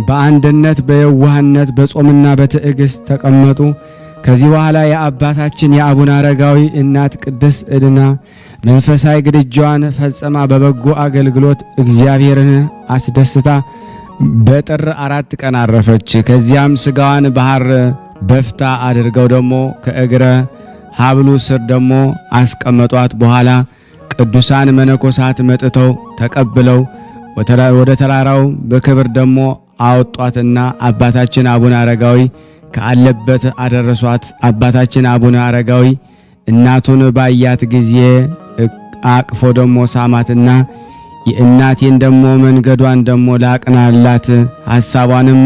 በአንድነት በየዋህነት በጾምና በትዕግስት ተቀመጡ። ከዚህ በኋላ የአባታችን የአቡነ አረጋዊ እናት ቅድስት ዕድና መንፈሳዊ ግድጃዋን ፈጽማ በበጎ አገልግሎት እግዚአብሔርን አስደስታ በጥር 4 ቀን አረፈች። ከዚያም ሥጋዋን ባህር በፍታ አድርገው ደግሞ ከእግረ ሀብሉ ስር ደግሞ አስቀመጧት። በኋላ ቅዱሳን መነኮሳት መጥተው ተቀብለው ወደ ተራራው በክብር ደግሞ አወጧትና አባታችን አቡነ አረጋዊ ካለበት አደረሷት። አባታችን አቡነ አረጋዊ እናቱን ባያት ጊዜ አቅፎ ደግሞ ሳማትና የእናቴን ደግሞ መንገዷን ደግሞ ላቅናላት ሐሳቧንም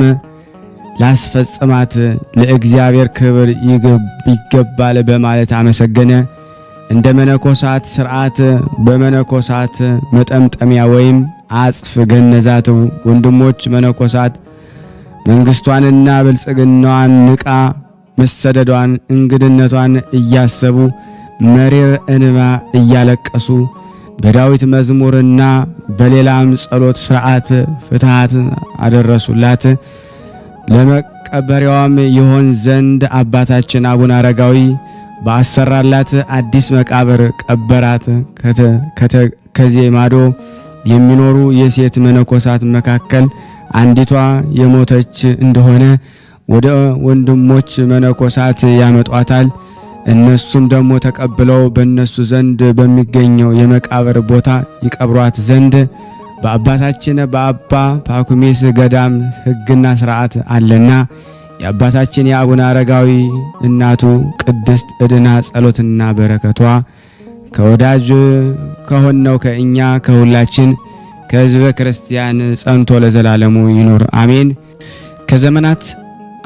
ላስፈጽማት ለእግዚአብሔር ክብር ይገባል በማለት አመሰገነ። እንደ መነኮሳት ሥርዓት በመነኮሳት መጠምጠሚያ ወይም አጽፍ ገነዛት። ወንድሞች መነኮሳት መንግስቷንና ብልጽግናዋን ንቃ መሰደዷን እንግድነቷን እያሰቡ መሪር እንባ እያለቀሱ በዳዊት መዝሙርና በሌላም ጸሎት ሥርዓት ፍትሃት አደረሱላት። ለመቀበሪያዋም ይሆን ዘንድ አባታችን አቡነ አረጋዊ ባሰራላት አዲስ መቃብር ቀበራት። ከዚህ ማዶ የሚኖሩ የሴት መነኮሳት መካከል አንዲቷ የሞተች እንደሆነ ወደ ወንድሞች መነኮሳት ያመጧታል። እነሱም ደግሞ ተቀብለው በእነሱ ዘንድ በሚገኘው የመቃብር ቦታ ይቀብሯት ዘንድ በአባታችን በአባ ፓኩሚስ ገዳም ሕግና ሥርዓት አለና የአባታችን የአቡነ አረጋዊ እናቱ ቅድስት ዕድና ጸሎትና በረከቷ ከወዳጅ ከሆነው ከእኛ ከሁላችን ከሕዝበ ክርስቲያን ጸንቶ ለዘላለሙ ይኑር አሜን። ከዘመናት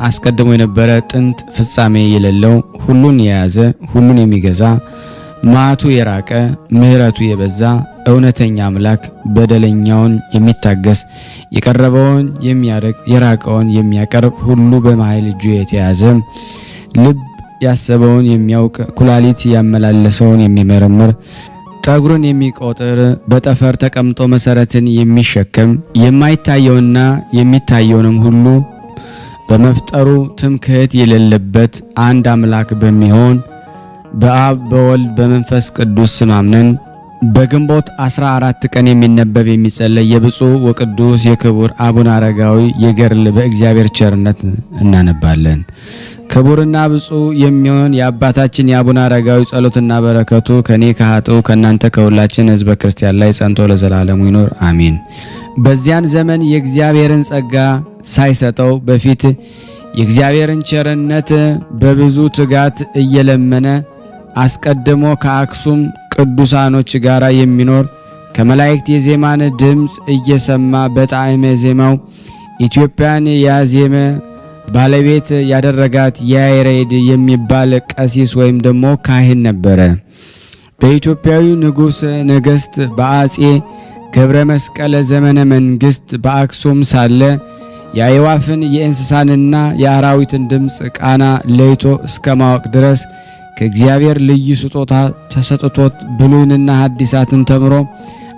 አስቀድሞ የነበረ ጥንት ፍጻሜ የሌለው ሁሉን የያዘ ሁሉን የሚገዛ መዓቱ የራቀ ምሕረቱ የበዛ እውነተኛ አምላክ በደለኛውን የሚታገስ የቀረበውን የሚያርቅ የራቀውን የሚያቀርብ ሁሉ በኃይል እጁ የተያዘ ልብ ያሰበውን የሚያውቅ ኩላሊት ያመላለሰውን የሚመረምር ጠጉርን የሚቆጥር በጠፈር ተቀምጦ መሰረትን የሚሸከም የማይታየውና የሚታየውንም ሁሉ በመፍጠሩ ትምክህት የሌለበት አንድ አምላክ በሚሆን በአብ በወልድ በመንፈስ ቅዱስ ስም አምነን በግንቦት 14 ቀን የሚነበብ የሚጸለይ የብፁዕ ወቅዱስ የክቡር አቡነ አረጋዊ የገድል በእግዚአብሔር ቸርነት እናነባለን። ክቡርና ብፁዕ የሚሆን የአባታችን የአቡነ አረጋዊ ጸሎትና በረከቱ ከኔ ከኃጥኡ ከእናንተ ከሁላችን ሕዝበ ክርስቲያን ላይ ጸንቶ ለዘላለሙ ይኖር አሜን። በዚያን ዘመን የእግዚአብሔርን ጸጋ ሳይሰጠው በፊት የእግዚአብሔርን ቸርነት በብዙ ትጋት እየለመነ አስቀድሞ ከአክሱም ቅዱሳኖች ጋር የሚኖር ከመላእክት የዜማን ድምፅ እየሰማ በጣዕመ ዜማው ኢትዮጵያን ያዜመ ባለቤት ያደረጋት ያሬድ የሚባል ቀሲስ ወይም ደግሞ ካህን ነበረ። በኢትዮጵያዊ ንጉሥ ነገሥት በአጼ ገብረ መስቀል ዘመነ መንግስት በአክሱም ሳለ የአዕዋፍን የእንስሳንና የአራዊትን ድምፅ ቃና ለይቶ እስከ ማወቅ ድረስ ከእግዚአብሔር ልዩ ስጦታ ተሰጥቶት ብሉይንና ሐዲሳትን ተምሮ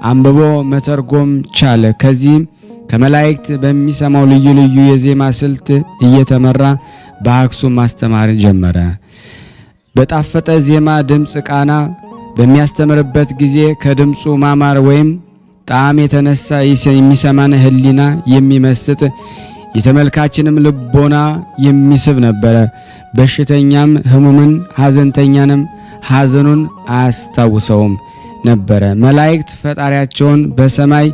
አንብቦ መተርጎም ቻለ። ከዚህም ከመላእክት በሚሰማው ልዩ ልዩ የዜማ ስልት እየተመራ በአክሱም ማስተማር ጀመረ። በጣፈጠ ዜማ ድምፅ ቃና በሚያስተምርበት ጊዜ ከድምፁ ማማር ወይም ጣዕም የተነሳ የሚሰማን ሕሊና የሚመስጥ የተመልካችንም ልቦና የሚስብ ነበረ። በሽተኛም ሕሙምን ሐዘንተኛንም ሐዘኑን አያስታውሰውም ነበረ። መላእክት ፈጣሪያቸውን በሰማይ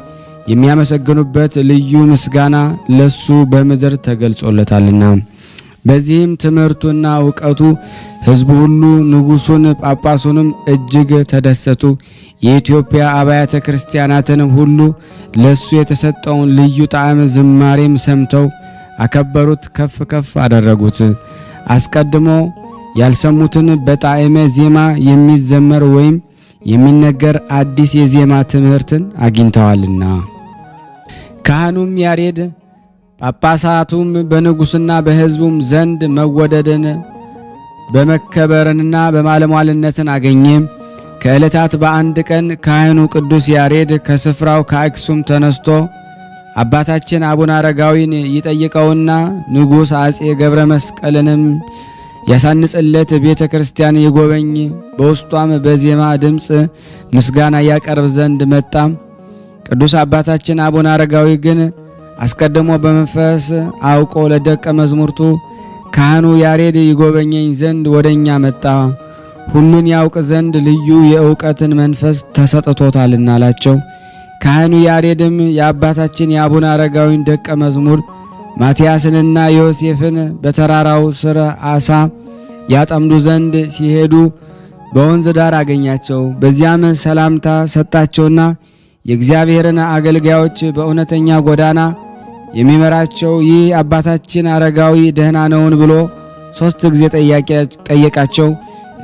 የሚያመሰግኑበት ልዩ ምስጋና ለሱ በምድር ተገልጾለታልና በዚህም ትምህርቱና ዕውቀቱ ሕዝቡ ሁሉ ንጉሡን ጳጳሱንም እጅግ ተደሰቱ። የኢትዮጵያ አብያተ ክርስቲያናትንም ሁሉ ለሱ የተሰጠውን ልዩ ጣዕም ዝማሬም ሰምተው አከበሩት፣ ከፍ ከፍ አደረጉት። አስቀድሞ ያልሰሙትን በጣዕመ ዜማ የሚዘመር ወይም የሚነገር አዲስ የዜማ ትምህርትን አግኝተዋልና። ካህኑም ያሬድ ጳጳሳቱም በንጉሥና በሕዝቡም ዘንድ መወደድን በመከበርንና በማለሟልነትን አገኘ። ከዕለታት በአንድ ቀን ካህኑ ቅዱስ ያሬድ ከስፍራው ከአክሱም ተነስቶ አባታችን አቡነ አረጋዊን ይጠይቀውና ንጉሥ አጼ ገብረ መስቀልንም ያሳንጽለት ቤተ ክርስቲያን ይጎበኝ፣ በውስጧም በዜማ ድምፅ ምስጋና ያቀርብ ዘንድ መጣ። ቅዱስ አባታችን አቡነ አረጋዊ ግን አስቀድሞ በመንፈስ አውቆ ለደቀ መዝሙርቱ ካህኑ ያሬድ ይጎበኘኝ ዘንድ ወደኛ መጣ፣ ሁሉን ያውቅ ዘንድ ልዩ የእውቀትን መንፈስ ተሰጥቶታልና አላቸው። ካህኑ ያሬድም የአባታችን የአቡነ አረጋዊን ደቀ መዝሙር ማትያስንና ዮሴፍን በተራራው ስር አሳ ያጠምዱ ዘንድ ሲሄዱ በወንዝ ዳር አገኛቸው። በዚያም ሰላምታ ሰጣቸውና የእግዚአብሔርን አገልጋዮች በእውነተኛ ጎዳና የሚመራቸው ይህ አባታችን አረጋዊ ደህና ነውን ብሎ 3 ጊዜ ጠየቃቸው።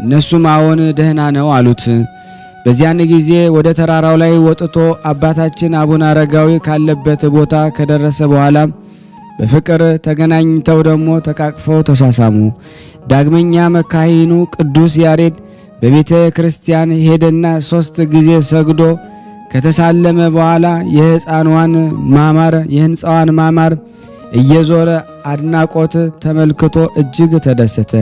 እነሱም አዎን ደህና ነው አሉት። በዚያን ጊዜ ወደ ተራራው ላይ ወጥቶ አባታችን አቡነ አረጋዊ ካለበት ቦታ ከደረሰ በኋላ በፍቅር ተገናኝተው ደግሞ ተቃቅፈው ተሳሳሙ። ዳግመኛም ካህኑ ቅዱስ ያሬድ በቤተ ክርስቲያን ሄደና 3 ጊዜ ሰግዶ ከተሳለመ በኋላ የሕንፃዋን ማማር እየዞረ አድናቆት ተመልክቶ እጅግ ተደሰተ።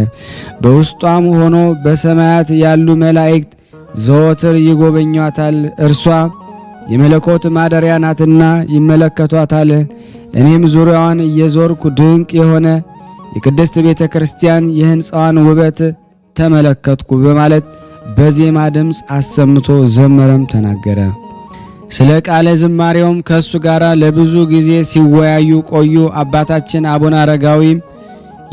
በውስጧም ሆኖ በሰማያት ያሉ መላእክት ዘወትር ይጎበኟታል፣ እርሷ የመለኮት ማደሪያ ናትና ይመለከቷታል። እኔም ዙሪያዋን እየዞርኩ ድንቅ የሆነ የቅድስት ቤተ ክርስቲያን የሕንፃዋን ውበት ተመለከትኩ በማለት በዜማ ድምፅ አሰምቶ ዘመረም ተናገረ። ስለ ቃለ ዝማሬውም ከሱ ጋር ለብዙ ጊዜ ሲወያዩ ቆዩ። አባታችን አቡነ አረጋዊም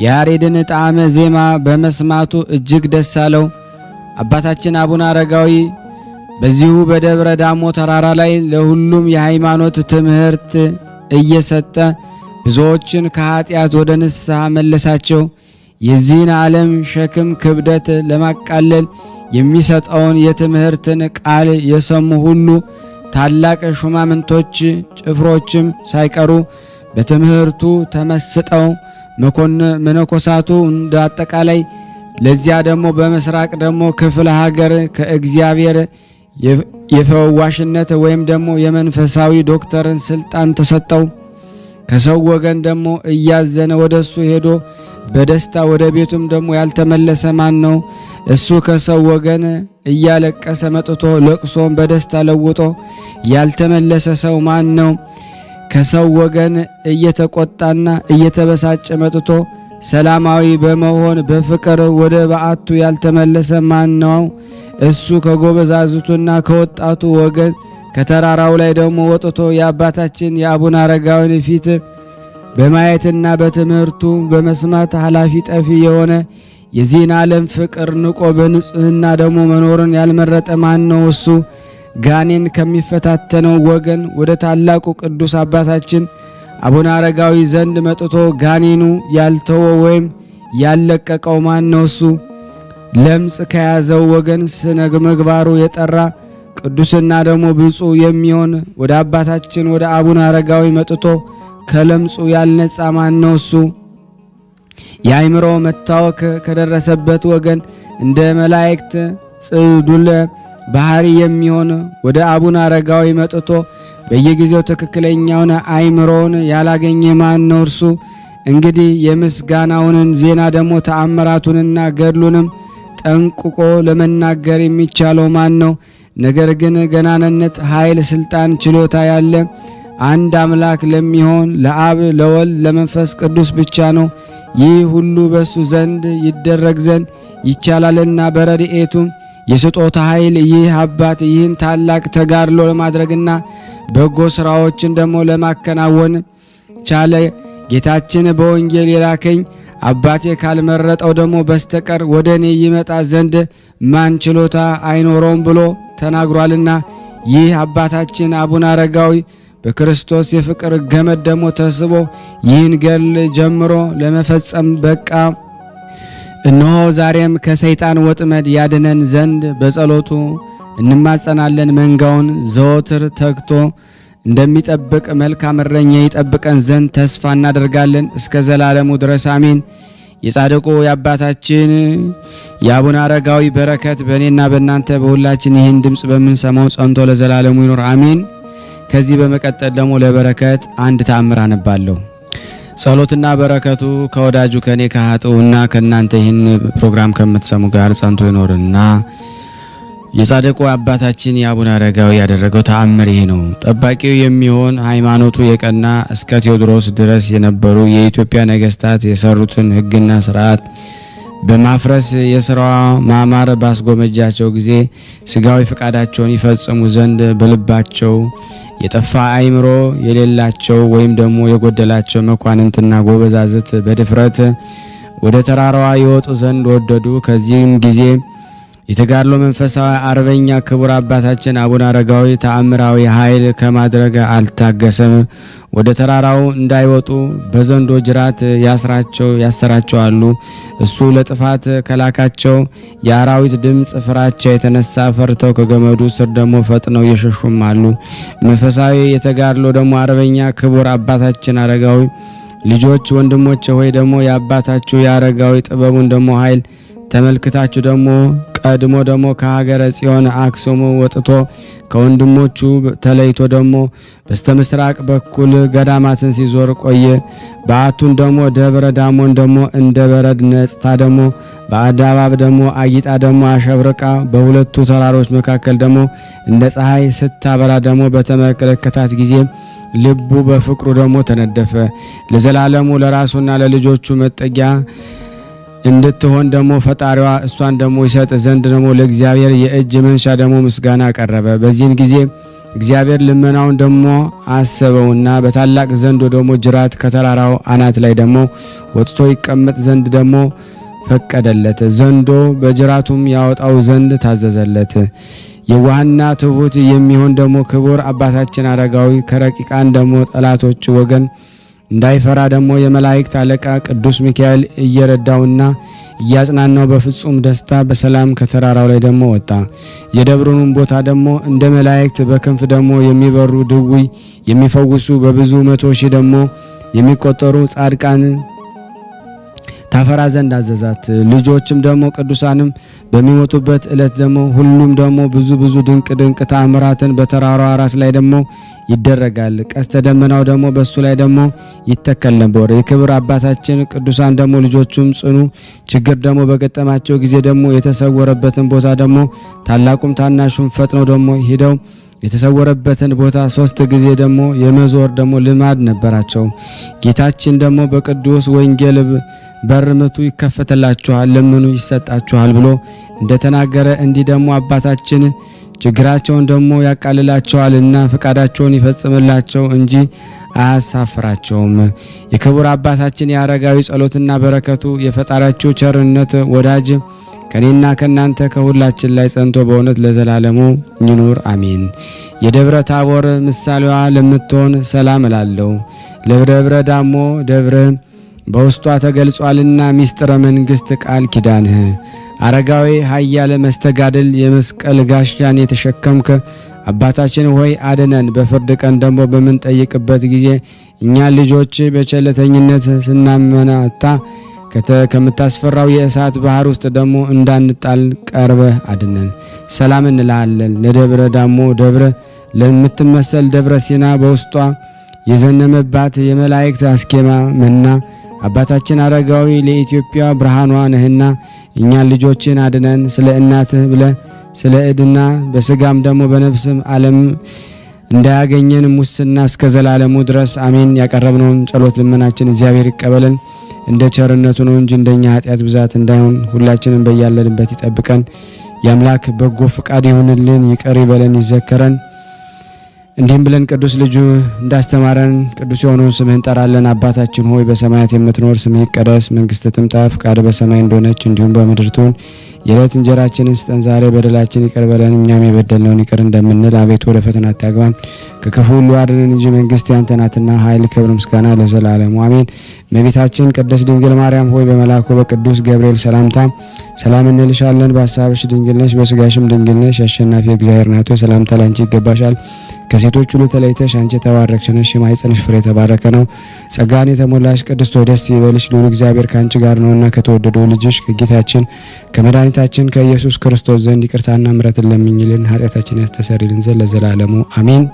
የያሬድን ጣዕመ ዜማ በመስማቱ እጅግ ደስ አለው። አባታችን አቡነ አረጋዊ በዚሁ በደብረ ዳሞ ተራራ ላይ ለሁሉም የሃይማኖት ትምህርት እየሰጠ ብዙዎችን ከኃጢአት ወደ ንስሐ መለሳቸው። የዚህን ዓለም ሸክም ክብደት ለማቃለል የሚሰጠውን የትምህርትን ቃል የሰሙ ሁሉ ታላቅ ሹማምንቶች ጭፍሮችም ሳይቀሩ በትምህርቱ ተመስጠው መነኮሳቱ እንደ አጠቃላይ ለዚያ ደግሞ በመስራቅ ደግሞ ክፍለ ሀገር ከእግዚአብሔር የፈዋሽነት ወይም ደግሞ የመንፈሳዊ ዶክተርን ስልጣን ተሰጠው። ከሰው ወገን ደግሞ እያዘነ ወደሱ ሄዶ በደስታ ወደ ቤቱም ደግሞ ያልተመለሰ ማን ነው? እሱ ከሰው ወገን እያለቀሰ መጥቶ ለቅሶን በደስታ ለውጦ ያልተመለሰ ሰው ማን ነው? ከሰው ወገን እየተቆጣና እየተበሳጨ መጥቶ ሰላማዊ በመሆን በፍቅር ወደ በዓቱ ያልተመለሰ ማን ነው? እሱ ከጎበዛዝቱና ከወጣቱ ወገን ከተራራው ላይ ደግሞ ወጥቶ የአባታችን የአቡነ አረጋዊን ፊት በማየትና በትምህርቱ በመስማት ኃላፊ ጠፊ የሆነ የዚህን ዓለም ፍቅር ንቆ በንጽህና ደግሞ መኖርን ያልመረጠ ማን ነው? እሱ ጋኔን ከሚፈታተነው ወገን ወደ ታላቁ ቅዱስ አባታችን አቡነ አረጋዊ ዘንድ መጥቶ ጋኔኑ ያልተወ ወይም ያለቀቀው ማን ነው? እሱ ለምጽ ከያዘው ወገን ስነ ምግባሩ የጠራ ቅዱስና ደግሞ ብፁዕ የሚሆን ወደ አባታችን ወደ አቡነ አረጋዊ መጥቶ ከለምጹ ያልነጻ ማን ነው? እሱ የአእምሮ መታወክ ከደረሰበት ወገን እንደ መላእክት ጽዱለ ባህሪ የሚሆን ወደ አቡነ አረጋዊ መጥቶ በየጊዜው ትክክለኛውን አእምሮን ያላገኘ ማን ነው? እርሱ እንግዲህ የምስጋናውን ዜና ደግሞ ተአምራቱንና ገድሉንም ጠንቅቆ ለመናገር የሚቻለው ማን ነው? ነገር ግን ገናንነት፣ ኃይል፣ ስልጣን፣ ችሎታ ያለ አንድ አምላክ ለሚሆን ለአብ ለወልድ ለመንፈስ ቅዱስ ብቻ ነው። ይህ ሁሉ በሱ ዘንድ ይደረግ ዘንድ ይቻላልና በረድኤቱም የስጦታ ኃይል ይህ አባት ይህን ታላቅ ተጋድሎ ለማድረግና በጎ ስራዎችን ደግሞ ለማከናወን ቻለ። ጌታችን በወንጌል የላከኝ አባቴ ካልመረጠው ደግሞ በስተቀር ወደ እኔ ይመጣ ዘንድ ማን ችሎታ አይኖረውም ብሎ ተናግሯልና ይህ አባታችን አቡነ አረጋዊ በክርስቶስ የፍቅር ገመድ ደግሞ ተስቦ ይህን ገድል ጀምሮ ለመፈጸም በቃ። እነሆ ዛሬም ከሰይጣን ወጥመድ ያድነን ዘንድ በጸሎቱ እንማጸናለን። መንጋውን ዘወትር ተግቶ እንደሚጠብቅ መልካም እረኛ ይጠብቀን ዘንድ ተስፋ እናደርጋለን እስከ ዘላለሙ ድረስ አሜን። የጻድቁ የአባታችን የአቡነ አረጋዊ በረከት በእኔና በእናንተ በሁላችን ይህን ድምፅ በምንሰማው ጸንቶ ለዘላለሙ ይኖር አሜን። ከዚህ በመቀጠል ደግሞ ለበረከት አንድ ተአምር አነባለሁ። ጸሎትና በረከቱ ከወዳጁ ከኔ ከኃጥኡና ከእናንተ ይህን ፕሮግራም ከምትሰሙ ጋር ጸንቶ ይኖርና የጻድቁ አባታችን የአቡነ አረጋዊ ያደረገው ተአምር ይሄ ነው። ጠባቂው የሚሆን ሃይማኖቱ የቀና እስከ ቴዎድሮስ ድረስ የነበሩ የኢትዮጵያ ነገስታት የሰሩትን ሕግና ስርዓት በማፍረስ የሥራዋ ማማር ባስጎመጃቸው ጊዜ ስጋዊ ፈቃዳቸውን ይፈጽሙ ዘንድ በልባቸው የጠፋ አእምሮ የሌላቸው ወይም ደግሞ የጎደላቸው መኳንንትና ጎበዛዝት በድፍረት ወደ ተራራዋ ይወጡ ዘንድ ወደዱ። ከዚህም ጊዜ የተጋድሎ መንፈሳዊ አርበኛ ክቡር አባታችን አቡነ አረጋዊ ተአምራዊ ኃይል ከማድረግ አልታገሰም። ወደ ተራራው እንዳይወጡ በዘንዶ ጅራት ያሰራቸዋሉ። እሱ ለጥፋት ከላካቸው የአራዊት ድምፅ ፍራቻ የተነሳ ፈርተው ከገመዱ ስር ደግሞ ፈጥነው የሸሹም አሉ። መንፈሳዊ የተጋድሎ ደግሞ አርበኛ ክቡር አባታችን አረጋዊ ልጆች ወንድሞች ሆይ ደግሞ የአባታችሁ የአረጋዊ ጥበቡን ደግሞ ኃይል ተመልክታችሁ ደግሞ ቀድሞ ደግሞ ከሀገረ ጽዮን አክሱም ወጥቶ ከወንድሞቹ ተለይቶ ደግሞ በስተምስራቅ በኩል ገዳማትን ሲዞር ቆየ። በአቱን ደግሞ ደብረ ዳሞን ደግሞ እንደ በረድ ነጽታ ደግሞ በአዳባብ ደግሞ አጊጣ ደግሞ አሸብርቃ በሁለቱ ተራሮች መካከል ደግሞ እንደ ፀሐይ ስታበራ ደግሞ በተመለከታት ጊዜ ልቡ በፍቅሩ ደግሞ ተነደፈ። ለዘላለሙ ለራሱና ለልጆቹ መጠጊያ እንድትሆን ደግሞ ፈጣሪዋ እሷን ደግሞ ይሰጥ ዘንድ ደግሞ ለእግዚአብሔር የእጅ መንሻ ደግሞ ምስጋና አቀረበ። በዚህን ጊዜ እግዚአብሔር ልመናውን ደግሞ አሰበውና በታላቅ ዘንዶ ደግሞ ጅራት ከተራራው አናት ላይ ደግሞ ወጥቶ ይቀመጥ ዘንድ ደግሞ ፈቀደለት። ዘንዶ በጅራቱም ያወጣው ዘንድ ታዘዘለት። የዋህና ትሁት የሚሆን ደግሞ ክቡር አባታችን አረጋዊ ከረቂቃን ደግሞ ጠላቶች ወገን እንዳይፈራ ደግሞ የመላእክት አለቃ ቅዱስ ሚካኤል እየረዳውና እያጽናናው በፍጹም ደስታ በሰላም ከተራራው ላይ ደግሞ ወጣ። የደብሩንም ቦታ ደግሞ እንደ መላእክት በክንፍ ደግሞ የሚበሩ ድውይ የሚፈውሱ በብዙ 100 ሺህ ደግሞ የሚቆጠሩ ጻድቃን ታፈራ ዘንድ አዘዛት። ልጆችም ደግሞ ቅዱሳንም በሚሞቱበት ዕለት ደግሞ ሁሉም ደግሞ ብዙ ድንቅ ተአምራትን በተራራው ራስ ላይ ደግሞ ይደረጋል። ቀስተ ደመናው ደግሞ በሱ ላይ ደግሞ ይተከል ነበር። የክብር አባታችን ቅዱሳን ደግሞ ልጆቹም ጽኑ ችግር ደግሞ በገጠማቸው ጊዜ ደግሞ የተሰወረበትን ቦታ ደግሞ ታላቁም ታናሹም ፈጥነው ደግሞ ሄደው የተሰወረበትን ቦታ 3 ጊዜ ደግሞ የመዞር ደግሞ ልማድ ነበራቸው። ጌታችን ደግሞ በቅዱስ ወንጌል በር ምቱ ይከፈተላችኋል፣ ለምኑ ይሰጣችኋል ብሎ እንደተናገረ እንዲህ ደግሞ አባታችን ችግራቸውን ደግሞ ያቃልላቸዋልና ፈቃዳቸውን ይፈጽምላቸው እንጂ አያሳፍራቸውም። የክቡር አባታችን የአረጋዊ ጸሎትና በረከቱ የፈጣሪያቸው ቸርነት ወዳጅ ከኔና ከናንተ ከሁላችን ላይ ጸንቶ በእውነት ለዘላለሙ ይኑር አሜን። የደብረ ታቦር ምሳሌዋ ለምትሆን ሰላም እላለሁ። ለደብረ ዳሞ ደብረ በውስጧ ተገልጿልና ሚስጥረ መንግስት ቃል ኪዳንህ አረጋዊ ኃያለ መስተጋድል የመስቀል ጋሻን የተሸከምከ አባታችን ሆይ አድነን። በፍርድ ቀን ደግሞ በምንጠይቅበት ጊዜ እኛ ልጆች በቸለተኝነት ስናመናታ ከምታስፈራው የእሳት ባህር ውስጥ ደግሞ እንዳንጣል ቀርበህ አድነን። ሰላም እንልሃለን። ለደብረ ዳሞ ደብረ ለምትመሰል ደብረ ሲና በውስጧ የዘነመባት የመላእክት አስኬማ መና አባታችን አረጋዊ ለኢትዮጵያ ብርሃኗ ነህና እኛን ልጆችን አድነን። ስለ እናትህ ብለ ስለ እድና በስጋም ደግሞ በነፍስም ዓለም እንዳያገኘን ሙስና እስከ ዘላለሙ ድረስ አሜን። ያቀረብነውን ጸሎት ልመናችን እግዚአብሔር ይቀበለን እንደ ቸርነቱ ነው እንጂ እንደኛ ኃጢአት ብዛት እንዳይሆን ሁላችንም በያለንበት ይጠብቀን። የአምላክ በጎ ፍቃድ ይሁንልን፣ ይቅር ይበለን፣ ይዘከረን። እንዲህም ብለን ቅዱስ ልጁ እንዳስተማረን ቅዱስ የሆነውን ስምህን እንጠራለን። አባታችን ሆይ በሰማያት የምትኖር ስምህ ይቀደስ፣ መንግስትህ ትምጣ፣ ፈቃድህ በሰማይ እንደሆነች እንዲሁም በምድር ትሁን። የዕለት እንጀራችንን ስጠን ዛሬ፣ በደላችን ይቅር በለን እኛም የበደልነውን ይቅር እንደምንል፣ አቤቱ ወደ ፈተና አታግባን ከክፉ ሁሉ አድነን እንጂ መንግስት ያንተ ናትና፣ ኃይል፣ ክብር፣ ምስጋና ለዘላለሙ አሜን። እመቤታችን ቅድስት ድንግል ማርያም ሆይ በመልአኩ በቅዱስ ገብርኤል ሰላምታ ሰላም እንልሻለን። በሐሳብሽ ድንግል ነሽ፣ በስጋሽም ድንግል ነሽ። አሸናፊ እግዚአብሔር ናት ሆይ ሰላምታ ላንቺ ይገባሻል። ከሴቶች ሁሉ ተለይተሽ አንቺ የተባረክሽ ነሽ፣ የማኅፀንሽ ፍሬ የተባረከ ነው። ጸጋን የተሞላሽ ቅድስት ሆይ ደስ ይበልሽ፣ ልዑል እግዚአብሔር ከአንቺ ጋር ነውና ከተወደደው ልጅሽ ከጌታችን ከመድኃኒታችን ከኢየሱስ ክርስቶስ ዘንድ ይቅርታና ምሕረትን ለምኝልን ኃጢአታችን ያስተሰርይልን ዘንድ ለዘላለሙ አሜን።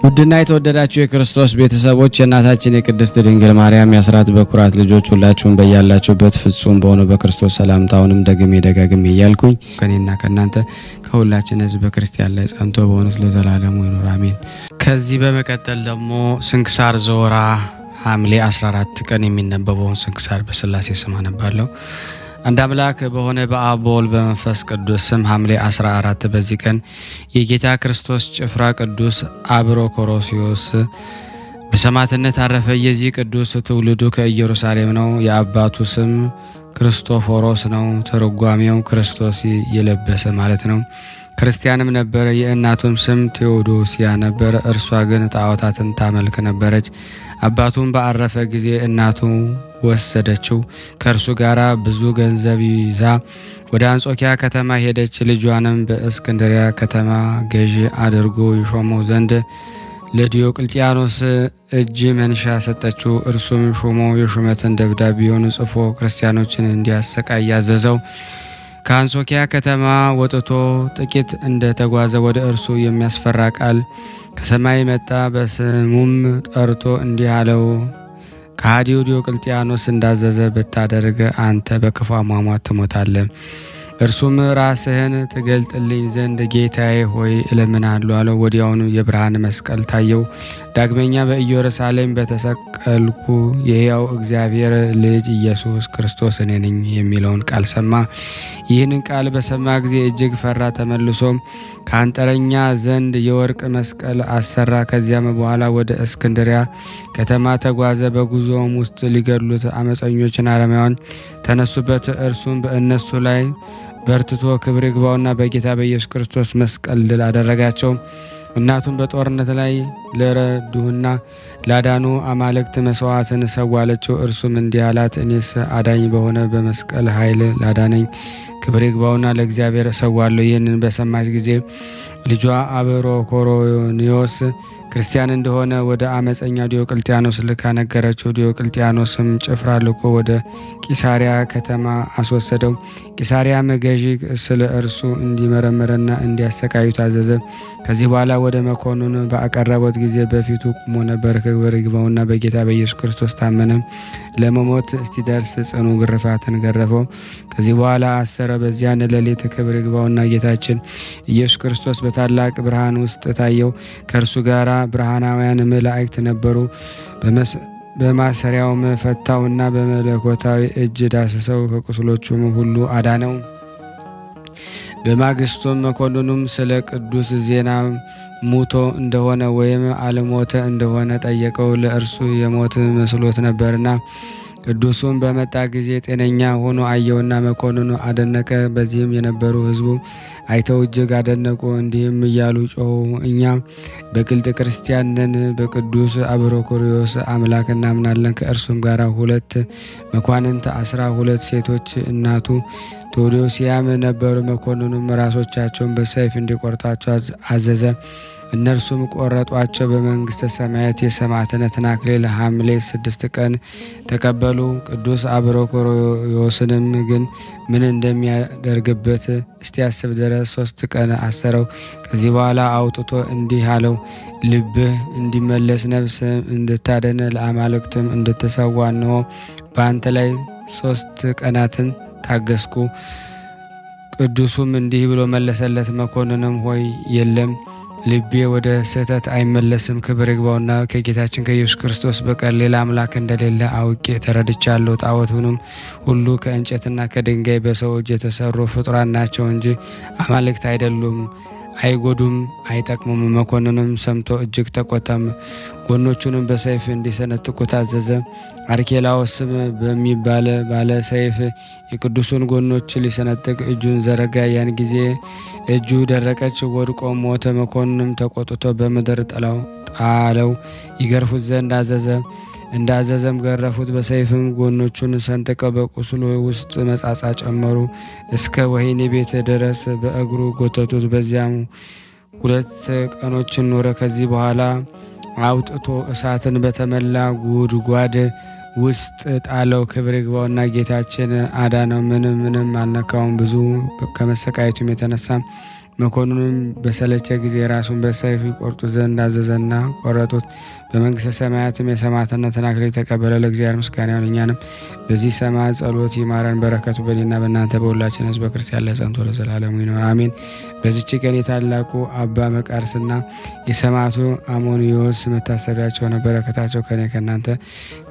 ውድና የተወደዳችሁ የክርስቶስ ቤተሰቦች የእናታችን የቅድስት ድንግል ማርያም የአስራት በኩራት ልጆች ሁላችሁም በያላችሁበት ፍጹም በሆነው በክርስቶስ ሰላምታውንም ደግሜ ደጋግሜ እያልኩኝ ከኔና ከእናንተ ከሁላችን ሕዝበ ክርስቲያን ላይ ጸንቶ በሆኑት ለዘላለሙ ይኑር አሜን። ከዚህ በመቀጠል ደግሞ ስንክሳር ዘወርኀ ሐምሌ 14 ቀን የሚነበበውን ስንክሳር በሥላሴ ስም አነባለሁ። አንድ አምላክ በሆነ በአብ በወልድ በመንፈስ ቅዱስ ስም ሐምሌ 14 በዚህ ቀን የጌታ ክርስቶስ ጭፍራ ቅዱስ አብሮኮሮስዮስ በሰማዕትነት አረፈ። የዚህ ቅዱስ ትውልዱ ከኢየሩሳሌም ነው። የአባቱ ስም ክርስቶፎሮስ ነው። ትርጓሜው ክርስቶስ የለበሰ ማለት ነው። ክርስቲያንም ነበረ። የእናቱም ስም ቴዎዶሲያ ነበረ። እርሷ ግን ጣዖታትን ታመልክ ነበረች። አባቱም በአረፈ ጊዜ እናቱ ወሰደችው። ከእርሱ ጋር ብዙ ገንዘብ ይዛ ወደ አንጾኪያ ከተማ ሄደች። ልጇንም በእስክንድሪያ ከተማ ገዢ አድርጎ ይሾመው ዘንድ ለዲዮቅልጥያኖስ እጅ መንሻ ሰጠችው። እርሱም ሾሞ የሹመትን ደብዳቤውን ጽፎ ክርስቲያኖችን እንዲያሰቃይ ያዘዘው። ከአንጾኪያ ከተማ ወጥቶ ጥቂት እንደተጓዘ ወደ እርሱ የሚያስፈራ ቃል ከሰማይ መጣ። በስሙም ጠርቶ እንዲህ አለው፣ ከሃዲው ዲዮቅልጥያኖስ እንዳዘዘ ብታደርግ አንተ በክፉ አሟሟት ትሞታለህ። እርሱም ራስህን ትገልጥልኝ ዘንድ ጌታዬ ሆይ እለምናለሁ አለው። ወዲያውኑ የብርሃን መስቀል ታየው። ዳግመኛ በኢየሩሳሌም በተሰቀልኩ የሕያው እግዚአብሔር ልጅ ኢየሱስ ክርስቶስ እኔ ነኝ የሚለውን ቃል ሰማ። ይህንን ቃል በሰማ ጊዜ እጅግ ፈራ። ተመልሶ ከአንጥረኛ ዘንድ የወርቅ መስቀል አሰራ። ከዚያም በኋላ ወደ እስክንድሪያ ከተማ ተጓዘ። በጉዞውም ውስጥ ሊገድሉት አመፀኞችን አረማውያን ተነሱበት። እርሱም በእነሱ ላይ በርትቶ ክብር ይግባውና በጌታ በኢየሱስ ክርስቶስ መስቀል ድል አደረጋቸው። እናቱም በጦርነት ላይ ለረዱህና ላዳኑ አማልክት መስዋዕትን ሰዋለችው። እርሱም እንዲህ አላት፣ እኔስ አዳኝ በሆነ በመስቀል ኃይል ላዳነኝ ክብር ይግባውና ለእግዚአብሔር እሰዋለሁ። ይህንን በሰማች ጊዜ ልጇ አብሮኮሮኒዮስ ክርስቲያን እንደሆነ ወደ አመፀኛ ዲዮቅልጥያኖስ ልካ ነገረችው። ዲዮቅልጥያኖስም ጭፍራ ልኮ ወደ ቂሳሪያ ከተማ አስወሰደው። ቂሳሪያም ገዢ ስለ እርሱ እንዲመረምርና እንዲያሰቃዩ ታዘዘ። ከዚህ በኋላ ወደ መኮንኑ ባቀረቡት ጊዜ በፊቱ ቆሞ ነበር። ክብር ይግባውና በጌታ በኢየሱስ ክርስቶስ ታመነ። ለመሞት እስቲደርስ ጽኑ ግርፋትን ገረፈው። ከዚህ በኋላ አሰረ። በዚያን ሌሊት ክብር ይግባውና ጌታችን ኢየሱስ ክርስቶስ በታላቅ ብርሃን ውስጥ ታየው። ከእርሱ ጋር ብርሃናውያን መላእክት ነበሩ። በማሰሪያውም ፈታውና በመለኮታዊ እጅ ዳስሰው ከቁስሎቹም ሁሉ አዳነው። በማግስቱም መኮንኑም ስለ ቅዱስ ዜና ሙቶ እንደሆነ ወይም አልሞተ እንደሆነ ጠየቀው። ለእርሱ የሞት መስሎት ነበርና። ቅዱሱም በመጣ ጊዜ ጤነኛ ሆኖ አየውና መኮንኑ አደነቀ። በዚህም የነበሩ ሕዝቡ አይተው እጅግ አደነቁ። እንዲህም እያሉ ጮሁ፣ እኛ በግልጥ ክርስቲያን ነን። በቅዱስ አብሮኮሪዮስ አምላክ እናምናለን። ከእርሱም ጋር 2 መኳንንት 12 ሴቶች እናቱ ቴዎዶሲያም ነበሩ። መኮንኑም ራሶቻቸውን በሰይፍ እንዲቆርጧቸው አዘዘ። እነርሱም ቆረጧቸው። በመንግስተ ሰማያት የሰማዕትነትን አክሊል ሐምሌ 6 ቀን ተቀበሉ። ቅዱስ አብሮኮሮዮስንም ግን ምን እንደሚያደርግበት እስቲያስብ ድረስ 3 ቀን አሰረው። ከዚህ በኋላ አውጥቶ እንዲህ አለው፣ ልብህ እንዲመለስ ነፍስ እንድታደን ለአማልክትም እንድትሰዋ እንሆ በአንተ ላይ 3 ቀናትን ታገስኩ። ቅዱሱም እንዲህ ብሎ መለሰለት፣ መኮንንም ሆይ የለም፣ ልቤ ወደ ስህተት አይመለስም። ክብር ይግባውና ከጌታችን ከኢየሱስ ክርስቶስ በቀር ሌላ አምላክ እንደሌለ አውቄ ተረድቻለሁ። ጣዖቱንም ሁሉ ከእንጨትና ከድንጋይ በሰው እጅ የተሰሩ ፍጡራን ናቸው እንጂ አማልክት አይደሉም። አይጎዱም አይጠቅሙም። መኮንኑም ሰምቶ እጅግ ተቆጣም። ጎኖቹንም በሰይፍ እንዲሰነጥቁ ታዘዘ። አርኬላዎስም በሚባል ባለ ሰይፍ የቅዱሱን ጎኖች ሊሰነጥቅ እጁን ዘረጋ። ያን ጊዜ እጁ ደረቀች፣ ወድቆ ሞተ። መኮንኑም ተቆጥቶ በምድር ጣለው። ይገርፉት ዘንድ አዘዘ። እንዳዘዘም ገረፉት። በሰይፍም ጎኖቹን ሰንጥቀው በቁስሉ ውስጥ መጻጻ ጨመሩ። እስከ ወህኒ ቤት ድረስ በእግሩ ጎተቱት። በዚያም 2 ቀኖችን ኖረ። ከዚህ በኋላ አውጥቶ እሳትን በተመላ ጉድጓድ ውስጥ ጣለው። ክብር ይግባውና ጌታችን አዳነው፣ ምንም አልነካውም። ብዙ ከመሰቃየቱም የተነሳ መኮንኑም በሰለቸ ጊዜ ራሱን በሰይፍ ይቆርጡ ዘንድ አዘዘና ቆረጡት። በመንግስተ ሰማያትም የሰማዕትነትን አክሊል ተቀበለ። ለእግዚአብሔር ምስጋና ይሁን፣ እኛንም በዚህ ሰማዕት ጸሎት ይማረን። በረከቱ በእኔና በእናንተ በሁላችን ሕዝበ ክርስቲያን ላይ ጸንቶ ለዘላለሙ ይኖር አሜን። በዚች ቀን የታላቁ አባ መቃርስና የሰማዕቱ አሞንዮስ መታሰቢያቸው ነው። በረከታቸው ከኔ ከእናንተ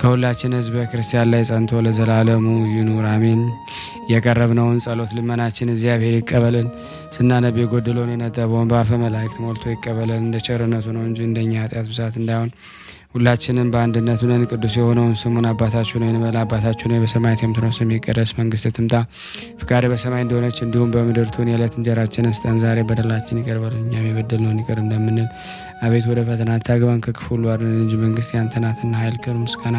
ከሁላችን ሕዝበ ክርስቲያን ላይ ጸንቶ ለዘላለሙ ይኑር አሜን። የቀረብነውን ጸሎት ልመናችን እግዚአብሔር ይቀበልን። ስናነብ የጎደለውን የነጠበውን በአፈ መላእክት ሞልቶ ይቀበለን። እንደ ቸርነቱ ነው እንጂ እንደኛ ኃጢአት ብዛት እንዳይሆን ሁላችንም በአንድነት ሆነን ቅዱስ የሆነውን ስሙን አባታችን ሆይ እንበል። አባታችን ሆይ በሰማያት የምትኖር ስምህ ይቀደስ፣ መንግስትህ ትምጣ፣ ፍቃድህ በሰማይ እንደሆነች እንዲሁም በምድር ትሁን። የዕለት እንጀራችንን ስጠን ዛሬ፣ በደላችን ይቅር በለን እኛም የበደልነውን ይቅር እንደምንል። አቤት ወደ ፈተና አታግባን ከክፉ ሁሉ አድነን እንጂ መንግስት ያንተ ናትና ኃይል፣ ክብር፣ ምስጋና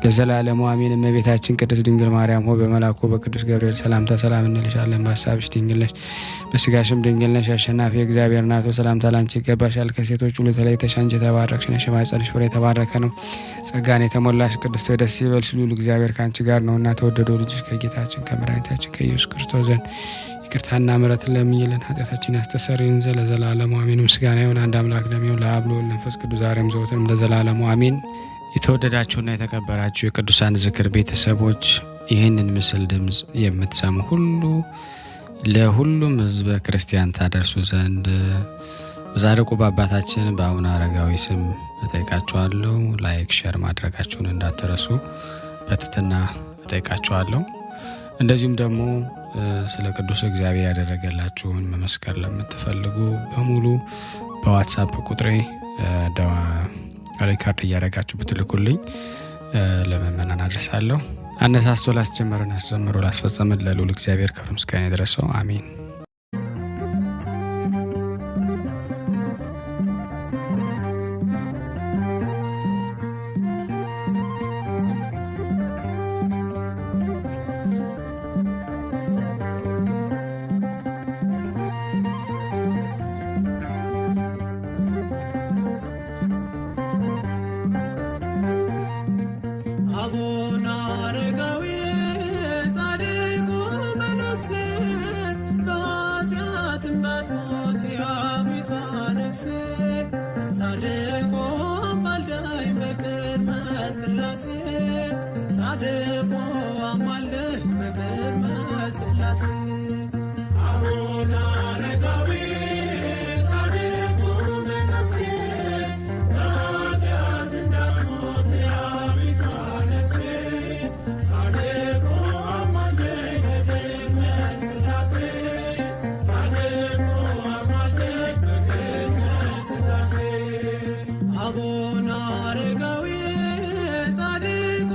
ለዘላለሙ አሜን። እመቤታችን ቅድስት ድንግል ማርያም ሆይ በመልአኩ በቅዱስ ገብርኤል ሰላምታ ሰላም እንልሻለን። በሀሳብሽ ድንግል ነሽ፣ በስጋሽም ድንግል ነሽ። አሸናፊ እግዚአብሔር እናት ሰላምታ ላንቺ ይገባሻል። ከሴቶች ሁሉ ተለይተሽ አንቺ የተባረክሽ ነሽ፣ የማኅፀንሽ ፍሬ የተባረከ ነው። ጸጋን የተሞላሽ ቅድስት ሆይ ደስ ይበልሽ፣ ልዑል እግዚአብሔር ከአንቺ ጋር ነውና ተወደደው ልጅሽ ከጌታችን ከመድኃኒታችን ከኢየሱስ ክርስቶስ ዘንድ ይቅርታና ምሕረትን ለምኝልን ኃጢአታችን ያስተሰርይልን ዘንድ ለዘላለሙ አሜን። ምስጋና ይሁን አንድ አምላክ ለሚሆን ለአብ ለወልድ ለመንፈስ ቅዱስ ዛሬም ዘወትርም ለዘላለሙ አሜን። የተወደዳችሁና የተከበራችሁ የቅዱሳን ዝክር ቤተሰቦች ይህንን ምስል ድምፅ የምትሰሙ ሁሉ ለሁሉም ሕዝበ ክርስቲያን ታደርሱ ዘንድ በጻድቁ በአባታችን በአቡነ አረጋዊ ስም እጠይቃችኋለሁ። ላይክ ሼር ማድረጋችሁን እንዳትረሱ በትህትና እጠይቃችኋለሁ። እንደዚሁም ደግሞ ስለ ቅዱስ እግዚአብሔር ያደረገላችሁን መመስከር ለምትፈልጉ በሙሉ በዋትሳፕ ቁጥሬ ሪካርድ እያደረጋችሁ ብትልኩልኝ ለምእመናን አድርሳለሁ። አነሳስቶ ላስጀመረን አስጀምሮ ላስፈጸመን ለልዑል እግዚአብሔር ክብር ምስጋና ይድረሰው አሜን። አቡነ አረጋዊ ጻድቁ መነኩሴ በኃጢአት እንዳትሞት የአቤቷ ነፍሴ ጻድቁ አማልደኝ በቅድመ ሥላሴ ጻድቁ አማልደኝ በቅድመ ሥላሴ አቡነ አረጋዊ ጻድቁ መነኩሴ በኃጢአት እንዳትሞት አቡነ አረጋዊ ጻድቁ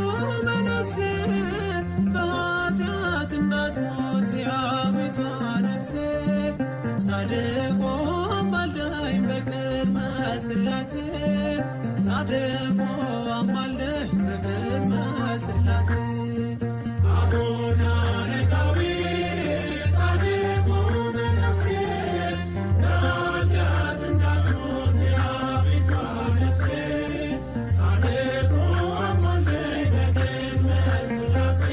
መነኩሴ በኃጢአት እንዳትሞት የአቤቷ ነፍሴ ጻድቁ አማልደኝ በቅድመ ሥላሴ ጻድቁ አማልደኝ በቅድመ ሥላሴ አቡነ አረጋዊ ጻድቁ መነኩሴ በኃጢአት እንዳትሞት የአቤቷ ነፍሴ ጻድቁ አማልደኝ በቅድመ ሥላሴ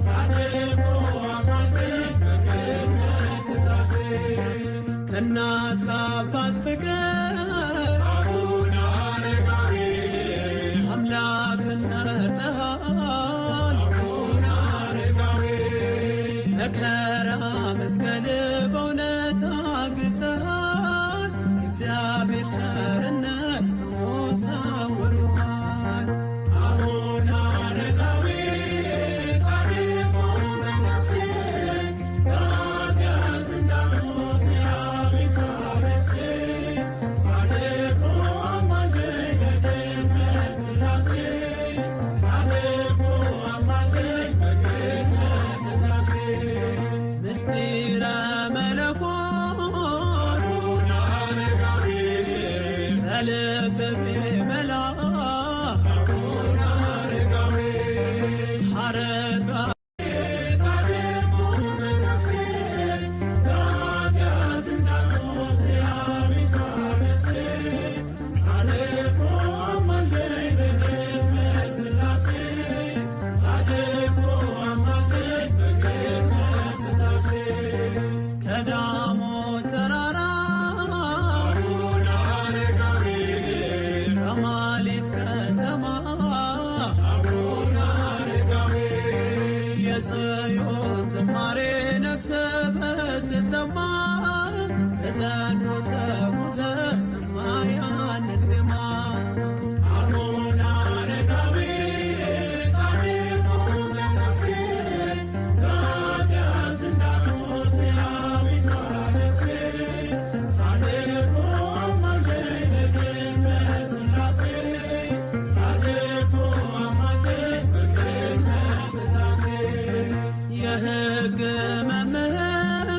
ጻድቁ አማልደኝ በቅድመ ሥላሴ ከእናት ከአባት ፍቅር አቡነ አረጋዊ አምላክን መርጠሃል አቡነ አረጋዊ መከራ መስቀል በእውነት ታግሰሃል እግዚአብሔር ቸርነት ከሞት ሰውሮሃል አቡነ አረጋዊ ጻድቁ መነኩሴ በኃጢአት እንዳትሞት የአቤቷ ከዳሞት ተራራ ከማሌት ከተማ የጽዮን ዝማሬ ነፍስ ብትጠማ በዘንዶ ተጉዘ ሰማ ያንን ዜማ የሕግ መምህር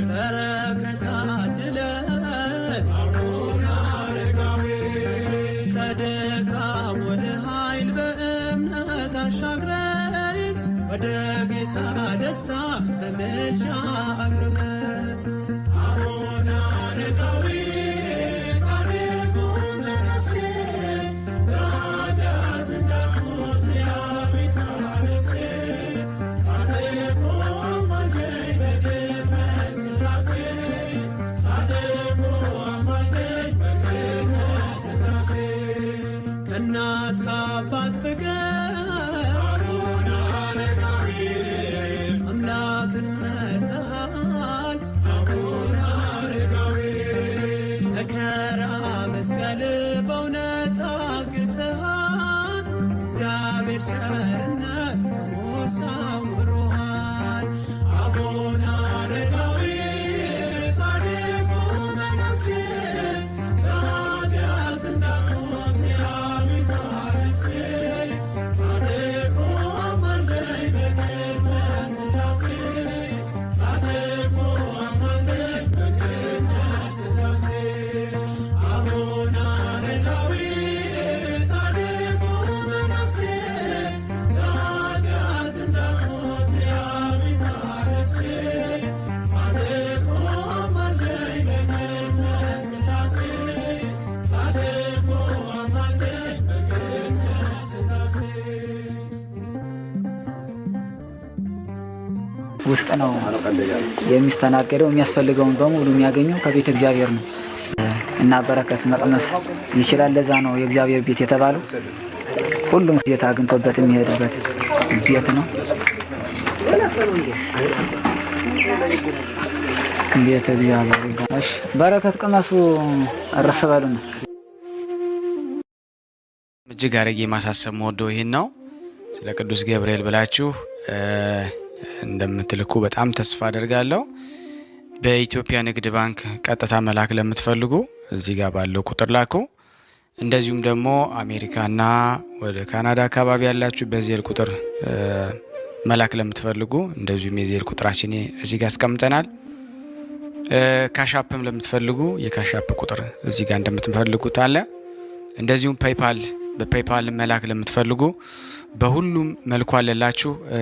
በረከት አድለን ከድካም ወደ ኃይል በእምነት አሻግረን ወደ ጌታ ደስታ በምልጃ አቅርበን አቡነ አረጋዊ ከእናት ከአባት ፍቅር አምላክን መርተሃል መከራ መስቀል በእውነት ታግሰሃል እግዚአብሔር ቸርነት ከሞት ሰውሮሃል አቡነ አረጋዊ ጻድቁ መነኩሴ በኃጢአት እንዳትሞት ጻድቁ አማልደኝ በቅድመ ሥላሴ ጻድቁ አማልደኝ በቅድመ ሥላሴ አቡነ አረጋዊ ጻድቁ መነኩሴ በኃጢአት እንዳትሞት ያቢታለቅሴ ጻድቁ አማልደኝ በቅድመ ሥላሴ ጻድቁ አማልደኝ በቅድመ ሥላሴ ውስጥ ነው የሚስተናገደው። የሚያስፈልገውን በሙሉ የሚያገኘው ከቤተ እግዚአብሔር ነው እና በረከት መቅመስ ይችላል። ለዛ ነው የእግዚአብሔር ቤት የተባለው። ሁሉም ጌታ አግኝቶበት የሚሄድበት ቤት ነው። ቤተ እግዚአብሔር ይባላል። በረከት ቅመሱ፣ እረፍ በሉ ነው። እጅግ አድርጌ ማሳሰብ መወደው ይህን ነው። ስለ ቅዱስ ገብርኤል ብላችሁ እንደምትልኩ በጣም ተስፋ አደርጋለሁ። በኢትዮጵያ ንግድ ባንክ ቀጥታ መላክ ለምትፈልጉ እዚህ ጋር ባለው ቁጥር ላኩ። እንደዚሁም ደግሞ አሜሪካና ወደ ካናዳ አካባቢ ያላችሁ በዜል ቁጥር መላክ ለምትፈልጉ እንደዚሁም የዜል ቁጥራችን እዚህ ጋር አስቀምጠናል። ካሻፕም ለምትፈልጉ የካሻፕ ቁጥር እዚህ ጋር እንደምትፈልጉት አለ። እንደዚሁም በፔይፓል መላክ ለምትፈልጉ በሁሉም መልኩ አለላችሁ።